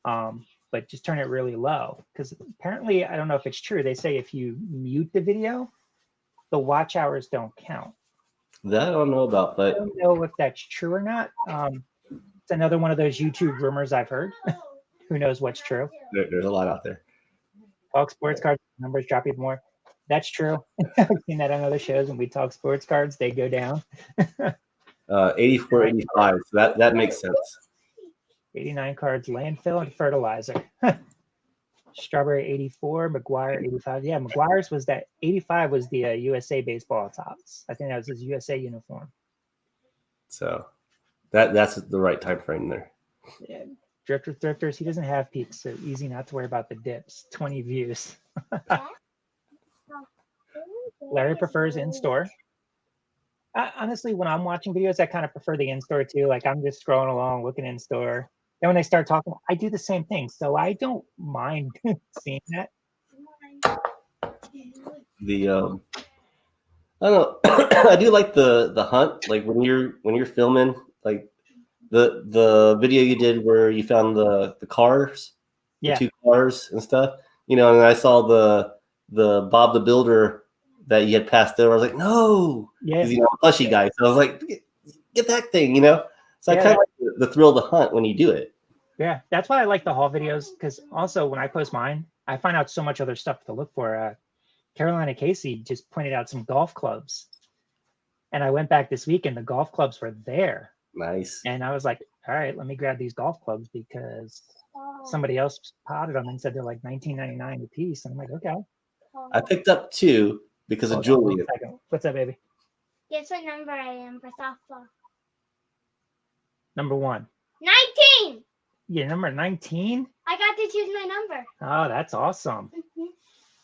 but just turn it really low. Because apparently, I don't know if it's true, they say if you mute the video, the watch hours don't count. That I don't know about, but I don't know if that's true or not. It's another one of those YouTube rumors I've heard. Who knows what's true? There's a lot out there. Talk sports cards, numbers drop even more. That's true. I've seen that on other shows. When we talk sports cards, they go down. 84, 85. So that makes sense. 89 cards, landfill and fertilizer. Strawberry 84, McGuire 85. Yeah, McGuire's was that 85 was the USA baseball tops. I think that was his USA uniform. So that's the right time frame there. Yeah. Thrifters, he doesn't have peaks, so easy not to worry about the dips. 20 views. Larry prefers in-store. Honestly, when I'm watching videos, I kind of prefer the in-store too. Like I'm just scrolling along, looking in-store. Then when they start talking, I do the same thing. So I don't mind seeing that. The I don't know. I do like the hunt. Like when you're filming, like the video you did where you found the cars, the 2 cars and stuff. You know, and I saw the Bob the Builder that you had passed over. I was like, no, because I'm a plushy guy. So I was like, get that thing, you know. So I kind of like the thrill of the hunt when you do it. Yeah, that's why I like the haul videos, because also when I post mine, I find out so much other stuff to look for. Carolina Casey just pointed out some golf clubs, and I went back this week and the golf clubs were there. Nice. And I was like, all right, let me grab these golf clubs because somebody else spotted them and said they're like $19.99 a piece. And I'm like, okay. I picked up 2 because of Julian. What's up, baby? Guess what number I am for softball? Number 1. 19! Yeah, number 19? I got to choose my number. Oh, that's awesome.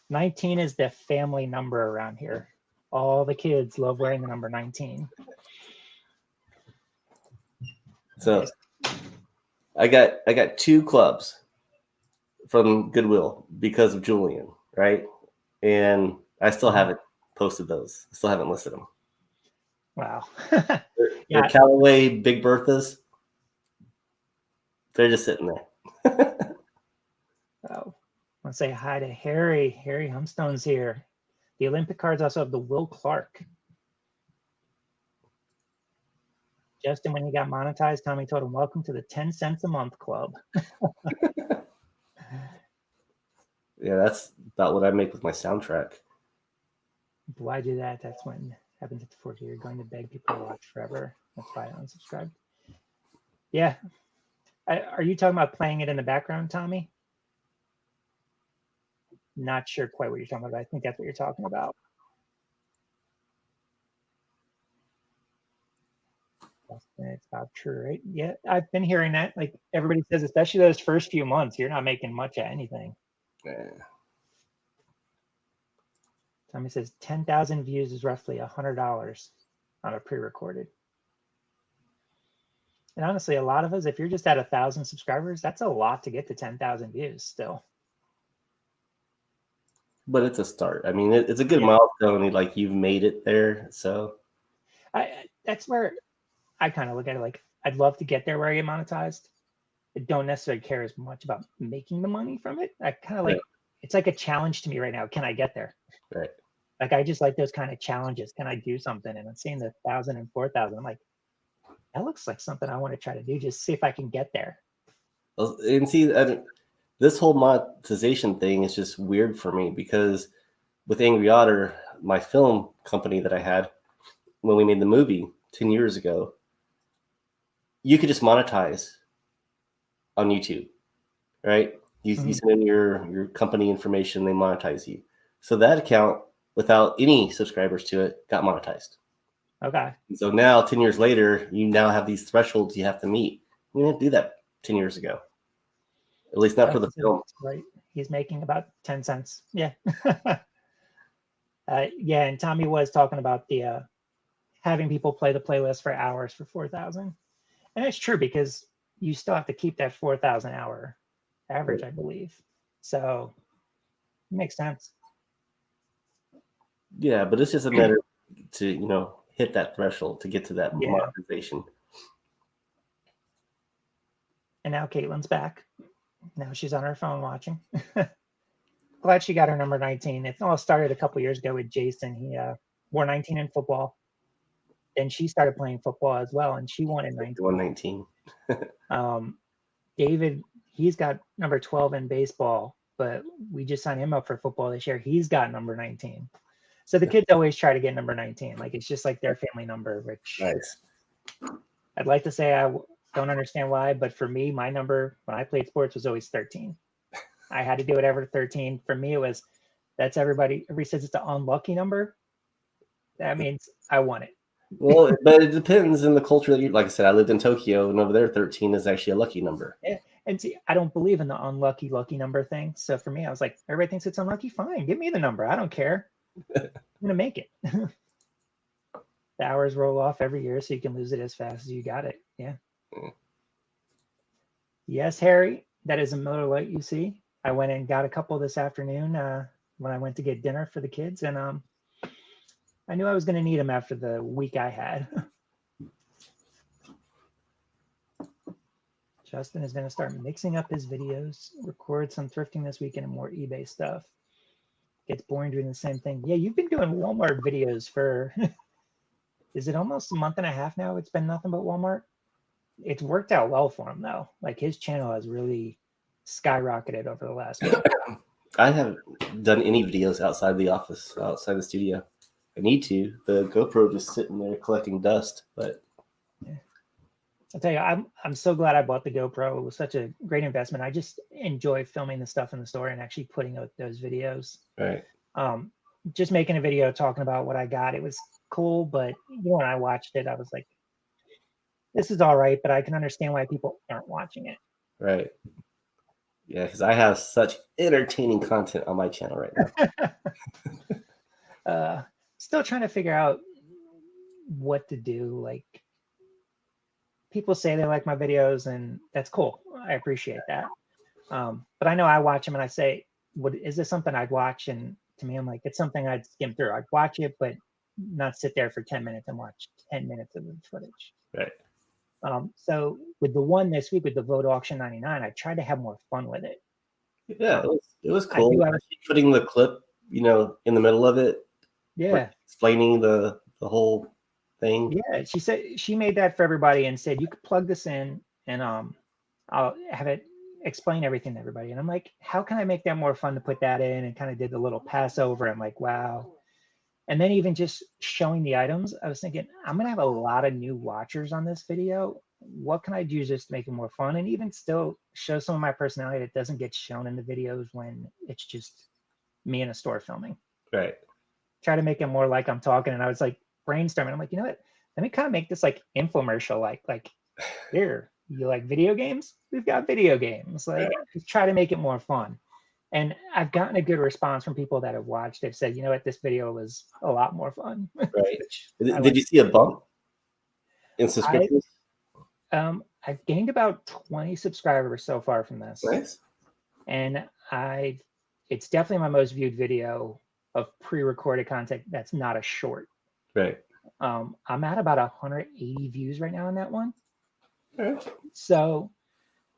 19 is the family number around here. All the kids love wearing the number 19. So I got 2 clubs from Goodwill because of Julian, right? And I still haven't posted those. I still haven't listed them. Wow. They're Callaway Big Berthas. They're just sitting there. Oh, I want to say hi to Harry. Harry Humstone's here. The Olympic cards also have the Will Clark. Justin, when he got monetized, Tommy told him, welcome to the 10 cents a month club. Yeah, that's about what I make with my soundtrack. Why do that? That's when happens at the 40. You're going to beg people to watch forever. That's why I unsubscribed. Yeah. Are you talking about playing it in the background, Tommy? Not sure quite what you're talking about. I think that's what you're talking about. It's about true, right? Yeah, I've been hearing that. Like everybody says, especially those first few months, you're not making much of anything. Yeah. Tommy says 10,000 views is roughly $100 on a pre-recorded. And honestly, a lot of us, if you're just at 1,000 subscribers, that's a lot to get to 10,000 views still. But it's a start. I mean, it's a good milestone. Like you've made it there. So that's where I kind of look at it. Like I'd love to get there where I get monetized. I don't necessarily care as much about making the money from it. I kind of like it's like a challenge to me right now. Can I get there? Right. Like I just like those kind of challenges. Can I do something? And I'm seeing the 1,000 and 4,000. I'm like, that looks like something I want to try to do. Just see if I can get there. And see, this whole monetization thing is just weird for me because with Angry Otter, my film company that I had when we made the movie 10 years ago, you could just monetize on YouTube, right? You send in your company information, they monetize you. So that account, without any subscribers to it, got monetized. Okay. So now, 10 years later, you now have these thresholds you have to meet. You didn't do that 10 years ago. At least not for the film. Right. He's making about 10 cents. Yeah. Yeah. And Tommy was talking about the having people play the playlist for hours for 4,000. And it's true because you still have to keep that 4,000 hour average, I believe. So it makes sense. Yeah, but it's just a matter to, hit that threshold to get to that monetization. And now Caitlin's back. Now she's on her phone watching. Glad she got her number 19. It all started a couple years ago with Jason. He wore 19 in football. Then she started playing football as well, and she won in 19. 119. David, he's got number 12 in baseball, but we just signed him up for football this year. He's got number 19. So the kids always try to get number 19. Like it's just like their family number, which Nice. I'd like to say I don't understand why, but for me, my number when I played sports was always 13. I had to do whatever 13. For me, it was that's everybody says it's an unlucky number. That means I won it. Well, but it depends in the culture that like I said, I lived in Tokyo, and over there, 13 is actually a lucky number. Yeah. And see, I don't believe in the unlucky, lucky number thing. So for me, I was like, everybody thinks it's unlucky. Fine, give me the number. I don't care. I'm gonna make it. The hours roll off every year, so you can lose it as fast as you got it. Yeah. Yes, Harry, that is a Miller Lite you see. I went and got a couple this afternoon when I went to get dinner for the kids, and I knew I was going to need them after the week I had. Justin is going to start mixing up his videos, record some thrifting this weekend and more eBay stuff. Gets boring doing the same thing. Yeah, you've been doing Walmart videos for, is it almost a month and a half now? It's been nothing but Walmart. It's worked out well for him though. Like his channel has really skyrocketed over the last month. I haven't done any videos outside the office, outside the studio. I need to. The GoPro just sitting there collecting dust, but yeah. I'll tell you, I'm so glad I bought the GoPro. It was such a great investment. I just enjoy filming the stuff in the store and actually putting out those videos. Right. Just making a video talking about what I got. It was cool, but when I watched it, I was like, this is all right, but I can understand why people aren't watching it. Right. Yeah, because I have such entertaining content on my channel right now. Still trying to figure out what to do. Like people say they like my videos, and that's cool. I appreciate that. But I know I watch them and I say, "What is this something I'd watch?" And to me, I'm like, it's something I'd skim through. I'd watch it, but not sit there for 10 minutes and watch 10 minutes of the footage. Right. So with the one this week with the Vote Auction 99, I tried to have more fun with it. Yeah, it was cool. Putting the clip, in the middle of it. Yeah. Explaining the whole thing. Yeah, she said she made that for everybody and said you could plug this in and I'll have it explain everything to everybody. And I'm like, how can I make that more fun to put that in? And kind of did the little Passover. I'm like, wow. And then even just showing the items, I was thinking, I'm going to have a lot of new watchers on this video. What can I do just to make it more fun? And even still show some of my personality that doesn't get shown in the videos when it's just me in a store filming. Right. Try to make it more like I'm talking. And I was like brainstorming. I'm like, you know what? Let me kind of make this like infomercial, like here, you like video games? We've got video games. Like just try to make it more fun. And I've gotten a good response from people that have watched. They've said, you know what, this video was a lot more fun. Right. Did you see a bump in subscriptions? I've gained about 20 subscribers so far from this. Nice. And it's definitely my most viewed video of pre-recorded content that's not a short. Right. I'm at about 180 views right now on that one. Right. So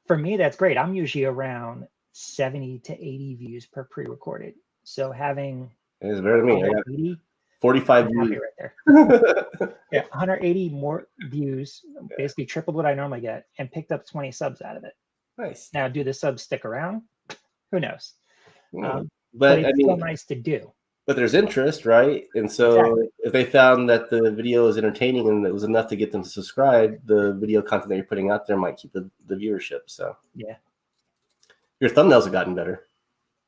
for me, that's great. I'm usually around 70 to 80 views per pre-recorded. So having It's better than me. I got 180. 45 I'm happy views. right there. Yeah, 180 more views, basically tripled what I normally get, and picked up 20 subs out of it. Nice. Now, do the subs stick around? Who knows? But But I it's still mean, nice to do. but there's interest, right? And so Exactly. if they found that the video was entertaining and it was enough to get them to subscribe, the video content that you're putting out there might keep the viewership. So Yeah. your thumbnails have gotten better.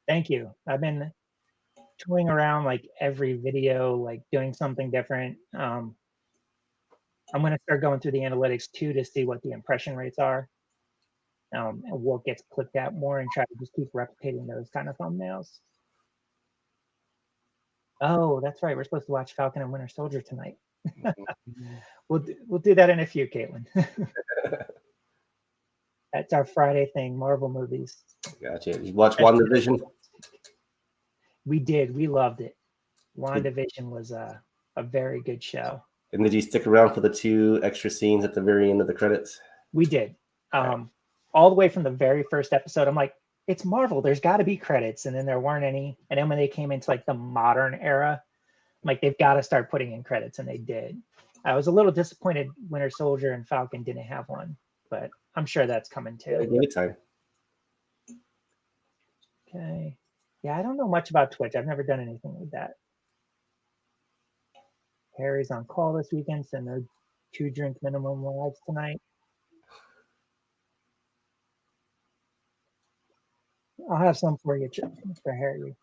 Thank you. I've been toying around like every video, like doing something different. I'm going to start going through the analytics too to see what the impression rates are, and what gets clicked out more, and try to just keep replicating those kind of thumbnails. Oh, that's right. We're supposed to watch Falcon and Winter Soldier tonight. We'll do that in a few, Caitlin. That's our Friday thing, Marvel movies. Gotcha. You watch WandaVision? We did. We loved it. WandaVision was a very good show. And did you stick around for the 2 extra scenes at the very end of the credits? We did. All the way from the very first episode, I'm like, it's Marvel. There's got to be credits. And then there weren't any. And then when they came into like the modern era, I'm like, they've got to start putting in credits. And they did. I was a little disappointed Winter Soldier and Falcon didn't have one, but I'm sure that's coming too. Yeah, give it time. Okay. Yeah, I don't know much about Twitch. I've never done anything with that. Harry's on call this weekend, so no 2-drink minimum lives tonight. I'll have some for you, for Harry.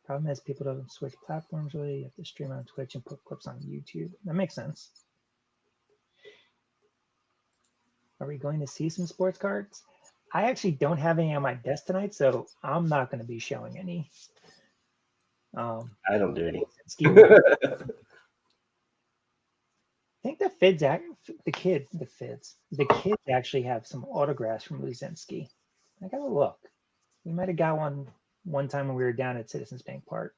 Problem is, people don't switch platforms really. You have to stream on Twitch and put clips on YouTube. That makes sense. Are we going to see some sports cards? I actually don't have any on my desk tonight, so I'm not going to be showing any. I don't do any. I think the kids actually have some autographs from Luzinski. I gotta look. We might have got one time when we were down at Citizens Bank Park.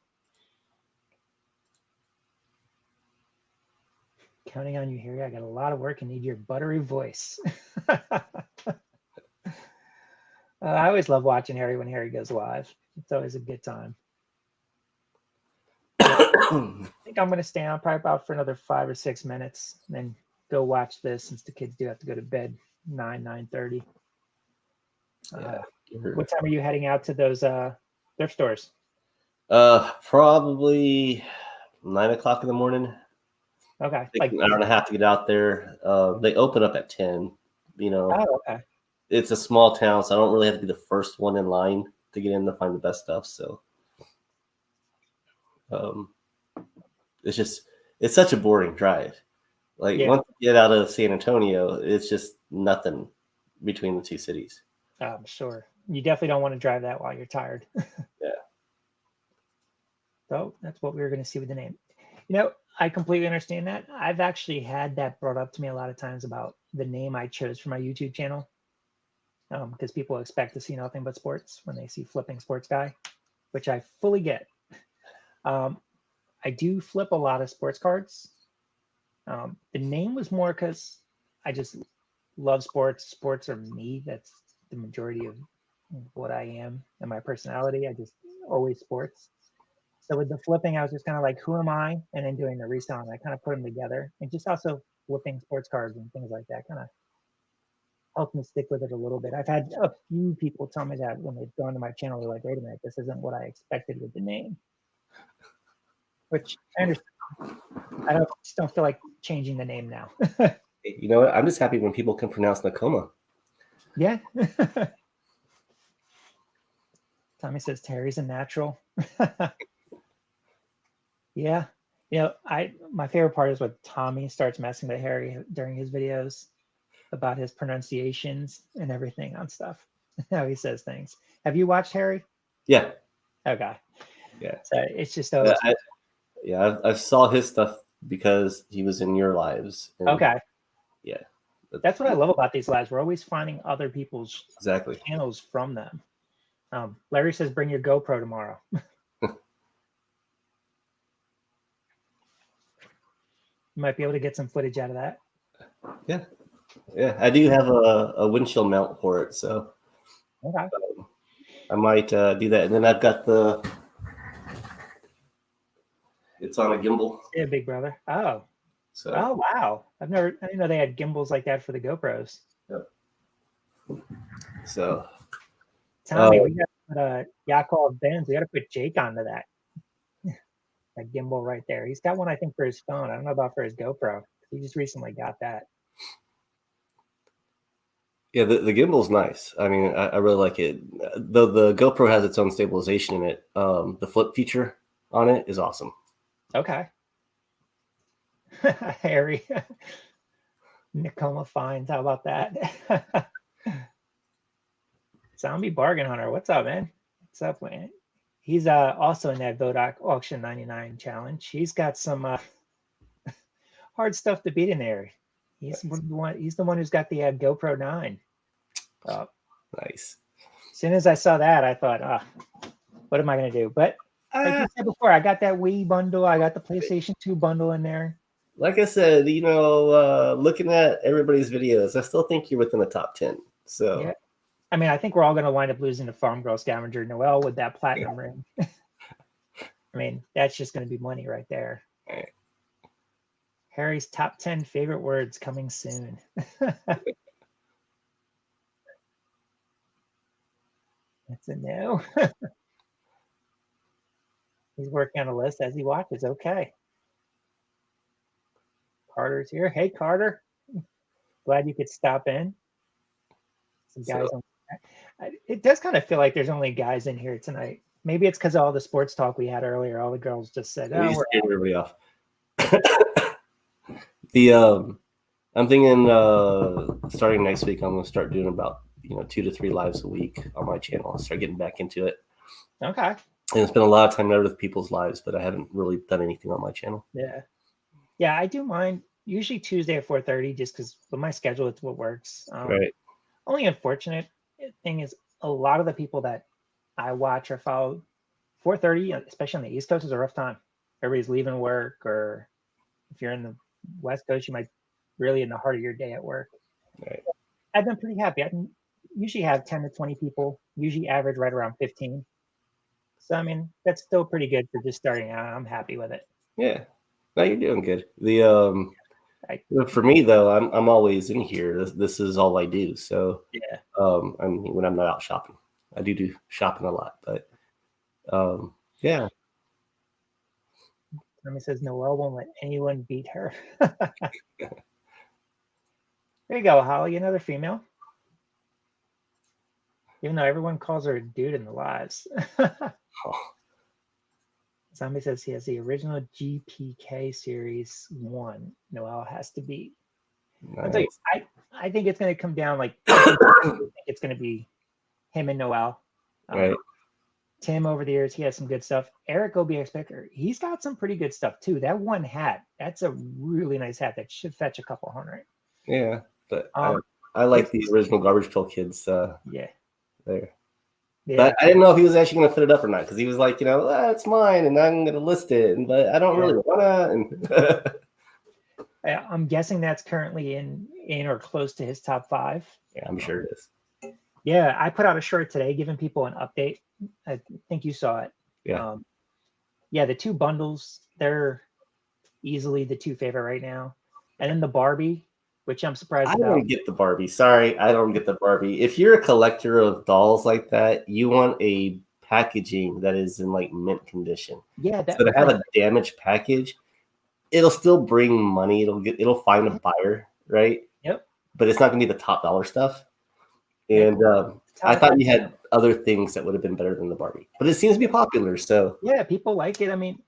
Counting on you, Harry. I got a lot of work and need your buttery voice. I always love watching Harry when Harry goes live. It's always a good time. I think I'm going to stay on probably about for another 5 or 6 minutes, and then go watch this since the kids do have to go to bed 9:30. Yeah. What time are you heading out to those thrift stores? Probably 9 o'clock in the morning. Okay. Like an hour and a half to get out there. They open up at 10. You know, Oh, okay. it's a small town, so I don't really have to be the first one in line to get in to find the best stuff. So it's such a boring drive. Like once you get out of San Antonio, it's just nothing between the 2 cities. I'm sure. You definitely don't want to drive that while you're tired. Yeah. So that's what we were going to see with the name. You know, I completely understand that. I've actually had that brought up to me a lot of times about the name I chose for my YouTube channel. Because people expect to see nothing but sports when they see Flipping Sports Guy, which I fully get. I do flip a lot of sports cards. The name was more because I just love sports. Sports are me. That's the majority of what I am and my personality. I just always sports. So with the flipping, I was just kind of like, who am I? And then doing the reselling, I kind of put them together, and just also flipping sports cards and things like that kind of helped me stick with it a little bit. I've had a few people tell me that when they've gone to my channel, they're like, wait a minute, this isn't what I expected with the name. Which I understand. I just don't feel like changing the name now. You know what? I'm just happy when people can pronounce Nakoma. Yeah. Tommy says Terry's a natural. Yeah. You know, my favorite part is when Tommy starts messing with Harry during his videos about his pronunciations and everything on stuff. How he says things. Have you watched Harry? Yeah. Okay. Yeah. So it's just always I saw his stuff because he was in your lives. okay. Yeah. That's what I love about these lives. We're always finding other people's Exactly. channels from them. Larry says, bring your GoPro tomorrow. You might be able to get some footage out of that. Yeah. Yeah. I do have a windshield mount for it. So Okay. I might do that. And then I've got the It's on a gimbal. Yeah, big brother. Oh, So oh wow! I didn't know they had gimbals like that for the GoPros. so Tommy, we got to put Yakov Benz. We got to put Jake onto that. That gimbal right there. He's got one, I think, for his phone. I don't know about for his GoPro. He just recently got that. yeah, the gimbal's nice. I mean, I really like it. The GoPro has its own stabilization in it. The flip feature on it is awesome. Okay. Harry. Nakoma Finds. How about that? Zombie Bargain Hunter. What's up, man? What's up, man? He's also in that Vodoc Auction 99 challenge. He's got some hard stuff to beat in there. He's the one who's got the GoPro 9. Nice. As soon as I saw that, I thought, what am I going to do? But like you said before, I got that Wii bundle. I got the PlayStation 2 bundle in there. Like I said, looking at everybody's videos, I still think you're within the top 10. So Yeah. I mean, I think we're all going to wind up losing to Farm Girl Scavenger Noel with that platinum ring. I mean, that's just going to be money right there. Right. Harry's top 10 favorite words coming soon. That's a no. He's working on a list as he watches. Okay. Carter's here. Hey, Carter. Glad you could stop in. Some guys on. It does kind of feel like there's only guys in here tonight. Maybe it's because of all the sports talk we had earlier. All the girls just said, we we're get everybody off. I'm thinking starting next week, I'm going to start doing about 2 to 3 lives a week on my channel. I'll start getting back into it. Okay. And spend a lot of time out with people's lives, but I haven't really done anything on my channel. Yeah. Yeah, I do mine usually Tuesday at 4:30 just because with my schedule, it's what works. Right. Only unfortunate thing is a lot of the people that I watch or follow 4:30, especially on the East Coast, is a rough time. Everybody's leaving work, or if you're in the West Coast, you might really in the heart of your day at work. Right. I've been pretty happy. I can usually have 10 to 20 people, usually average right around 15. So, I mean, that's still pretty good for just starting out. I'm happy with it. Yeah. No, you're doing good. For me though, I'm always in here. This is all I do. So yeah. I mean, when I'm not out shopping, I do shopping a lot, but yeah. Somebody says Noelle won't let anyone beat her. There you go, Holly, another female. Even though everyone calls her a dude in the lives. Somebody says he has the original GPK Series 1. Noelle has to beat. Nice. I think it's going to come down like it's going to be him and Noelle. Right. Tim over the years, he has some good stuff. Eric OBX Picker, he's got some pretty good stuff too. That one hat, that's a really nice hat that should fetch a couple $100. Yeah, but I like the original Garbage Pail Kids. Yeah. There. Yeah. But I didn't know if he was actually going to put it up or not because he was like, it's mine and I'm going to list it, but I don't really want to. I'm guessing that's currently in or close to his top 5. Yeah, I'm sure it is. Yeah, I put out a short today giving people an update. I think you saw it. Yeah. The 2 bundles, they're easily the 2 favorite right now. And then the Barbie, which I'm surprised I don't get the Barbie. Sorry, I don't get the Barbie. If you're a collector of dolls like that, you want a packaging that is in like mint condition. Yeah. So to have a damaged package, it'll still bring money. It'll find a buyer, right? Yep. But it's not going to be the top dollar stuff. And I thought you had other things that would have been better than the Barbie, but it seems to be popular. So yeah, people like it. I mean,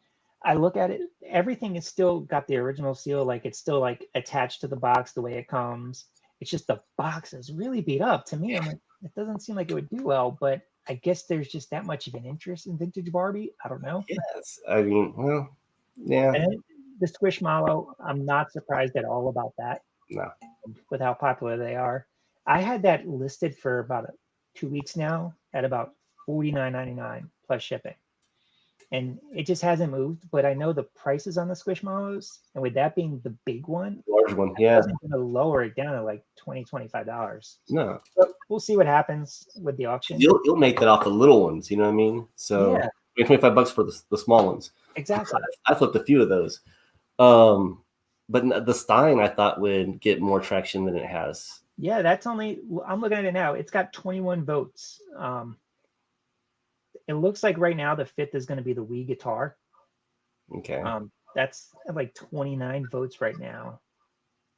I look at it, everything is still got the original seal. Like it's still like attached to the box the way it comes. It's just the box is really beat up. To me, I'm like, it doesn't seem like it would do well, but I guess there's just that much of an interest in vintage Barbie. I don't know. Yes. I mean, well, yeah. And the Squishmallow, I'm not surprised at all about that. No. With how popular they are. I had that listed for about 2 weeks now at about $49.99 plus shipping. And it just hasn't moved, but I know the prices on the Squishmallows, and with that being the big one, large one, yeah, I'm going to lower it down to like $20-$25. No, but we'll see what happens with the auction. You'll make that off the little ones, you know what I mean? So yeah. $25 for the small ones. Exactly. I flipped a few of those. But the Stein I thought would get more traction than it has. Yeah, that's only. I'm looking at it now. It's got 21 votes. It looks like right now the fifth is going to be the Wii guitar. Okay. That's at like 29 votes right now.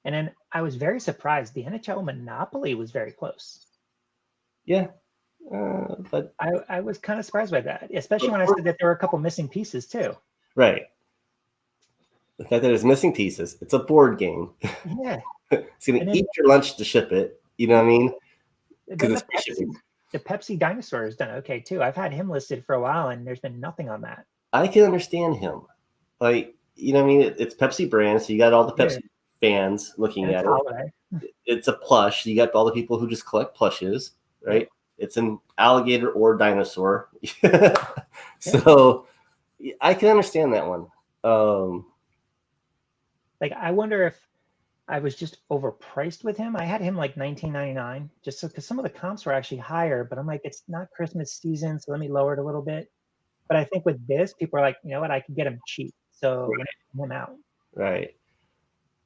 And then I was very surprised. The NHL Monopoly was very close. Yeah. But I was kind of surprised by that, especially when I said that there were a couple missing pieces too. right. The fact that it's missing pieces, it's a board game. Yeah. It's going And to then- eat your lunch to ship it. You know what I mean? Then Because the it's free shipping. Pepsi Dinosaur has done okay too. I've had him listed for a while and there's been nothing on that. I can understand him. Like, you know what I mean? It's Pepsi brand, so you got all the Pepsi fans looking And at it's it. holiday. It's a plush. You got all the people who just collect plushes, right? It's an alligator or dinosaur. So I can understand that one. Like I wonder if I was just overpriced with him. I had him like $19.99 just because some of the comps were actually higher, but I'm like, it's not Christmas season, so let me lower it a little bit. But I think with this, people are like, you know what, I could get him cheap. So I'm gonna put him out. Right.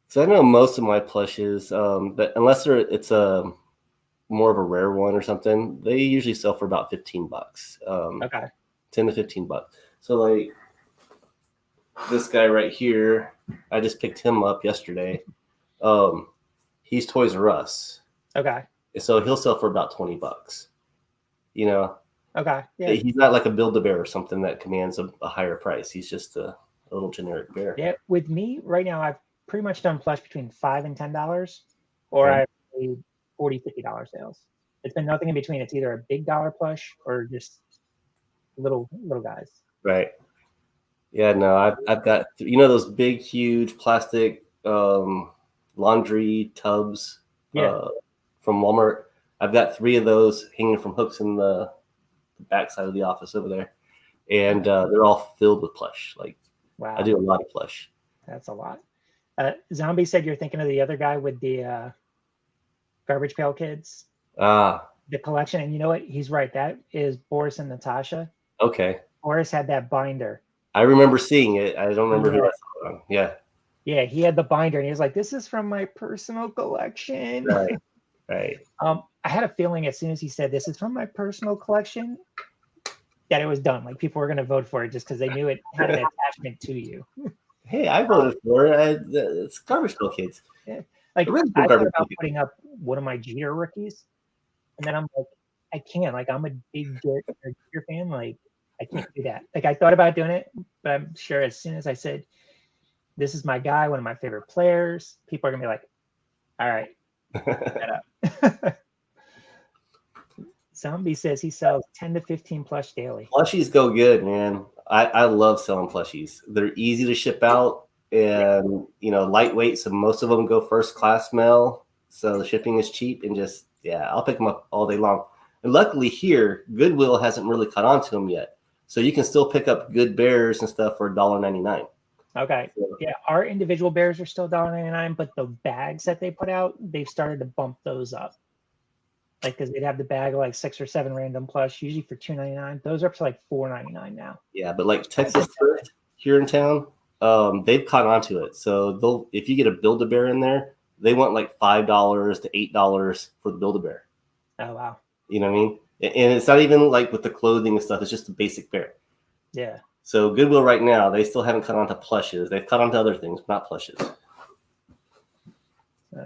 So I know most of my plushes, but unless it's a more of a rare one or something, they usually sell for about $15. Okay. 10 to 15 bucks. So like this guy right here, I just picked him up yesterday. He's Toys R Us. Okay. So he'll sell for about $20. You know, Okay. Yeah. he's not like a Build-A-Bear or something that commands a higher price. He's just a little generic bear. Yeah. With me right now, I've pretty much done plush between $5 and $10, or Okay. I've paid $40, $50 sales. It's been nothing in between. It's either a big dollar plush or just little guys. Right. Yeah, no, I've got those big, huge plastic laundry tubs from Walmart. I've got 3 of those hanging from hooks in the back side of the office over there, and they're all filled with plush. Like Wow. I do a lot of plush. That's a lot. Zombie said you're thinking of the other guy with the Garbage Pail Kids, Ah, the collection. And you know what? He's right. That is Boris and Natasha. okay. Boris had that binder. I remember seeing it. I don't remember who I saw it on. Yeah, Yeah, he had the binder, and he was like, "This is from my personal collection." right, right. I had a feeling as soon as he said, "This is from my personal collection," that it was done. Like people were going to vote for it just because they knew it had an attachment to you. Hey, I voted for it. It's Garbage Pail Kids. Like Really I cool thought Garbage about Pail putting up one of my Jeter rookies, and then I'm like, I can't. Like I'm a big Jeter fan. Like I can't do that. Like I thought about doing it, but I'm sure as soon as I said, "This is my guy, one of my favorite players," people are gonna be like, "All right, shut up." Zombie says he sells 10 to 15 plush daily. Plushies go good, man. I love selling plushies. They're easy to ship out and lightweight, so most of them go first class mail. So the shipping is cheap and just I'll pick them up all day long. And luckily here, Goodwill hasn't really caught on to them yet. So you can still pick up good bears and stuff for $1.99. Okay. Yeah, our individual bears are still $1.99, but the bags that they put out, they've started to bump those up. Like, because they'd have the bag of like 6 or 7 random plush, usually for $2.99. Those are up to like $4.99 now. Yeah, but like Texas Thrift here in town, they've caught on to it. So if you get a Build-A-Bear in there, they want like $5 to $8 for the Build-A-Bear. Oh, wow. You know what I mean? And it's not even like with the clothing and stuff. It's just a basic bear. Yeah. So Goodwill right now, they still haven't caught on to plushes. They've caught on to other things, not plushes.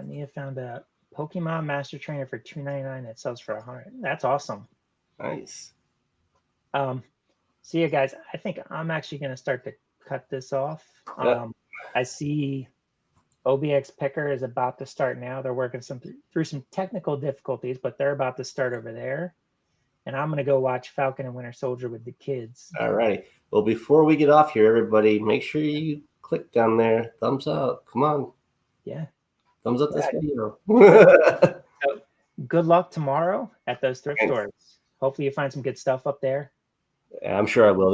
Nia found a Pokemon Master Trainer for $2.99 that sells for $100. That's awesome. Nice. So yeah, guys, I think I'm actually going to start to cut this off. I see OBX Picker is about to start now. They're working through some technical difficulties, but they're about to start over there. And I'm going to go watch Falcon and Winter Soldier with the kids. All righty. Well, before we get off here, everybody, make sure you click down there. Thumbs up. Come on. Yeah. Thumbs up this video. So, good luck tomorrow at those thrift Thanks. stores. Hopefully you find some good stuff up there. I'm sure I will.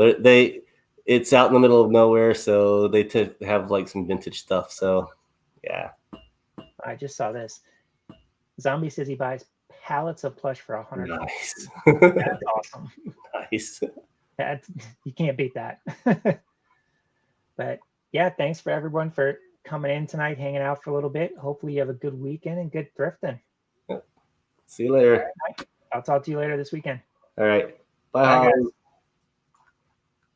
It's out in the middle of nowhere, so they have like some vintage stuff. So, yeah. I just saw this. Zombie says he buys pallets of plush for $100. Nice. That's awesome. Nice. You can't beat that. But yeah, thanks for everyone for coming in tonight, hanging out for a little bit. Hopefully you have a good weekend and good thrifting. See you later. I'll talk to you later this weekend. All right. Bye, Bye, Holly. guys.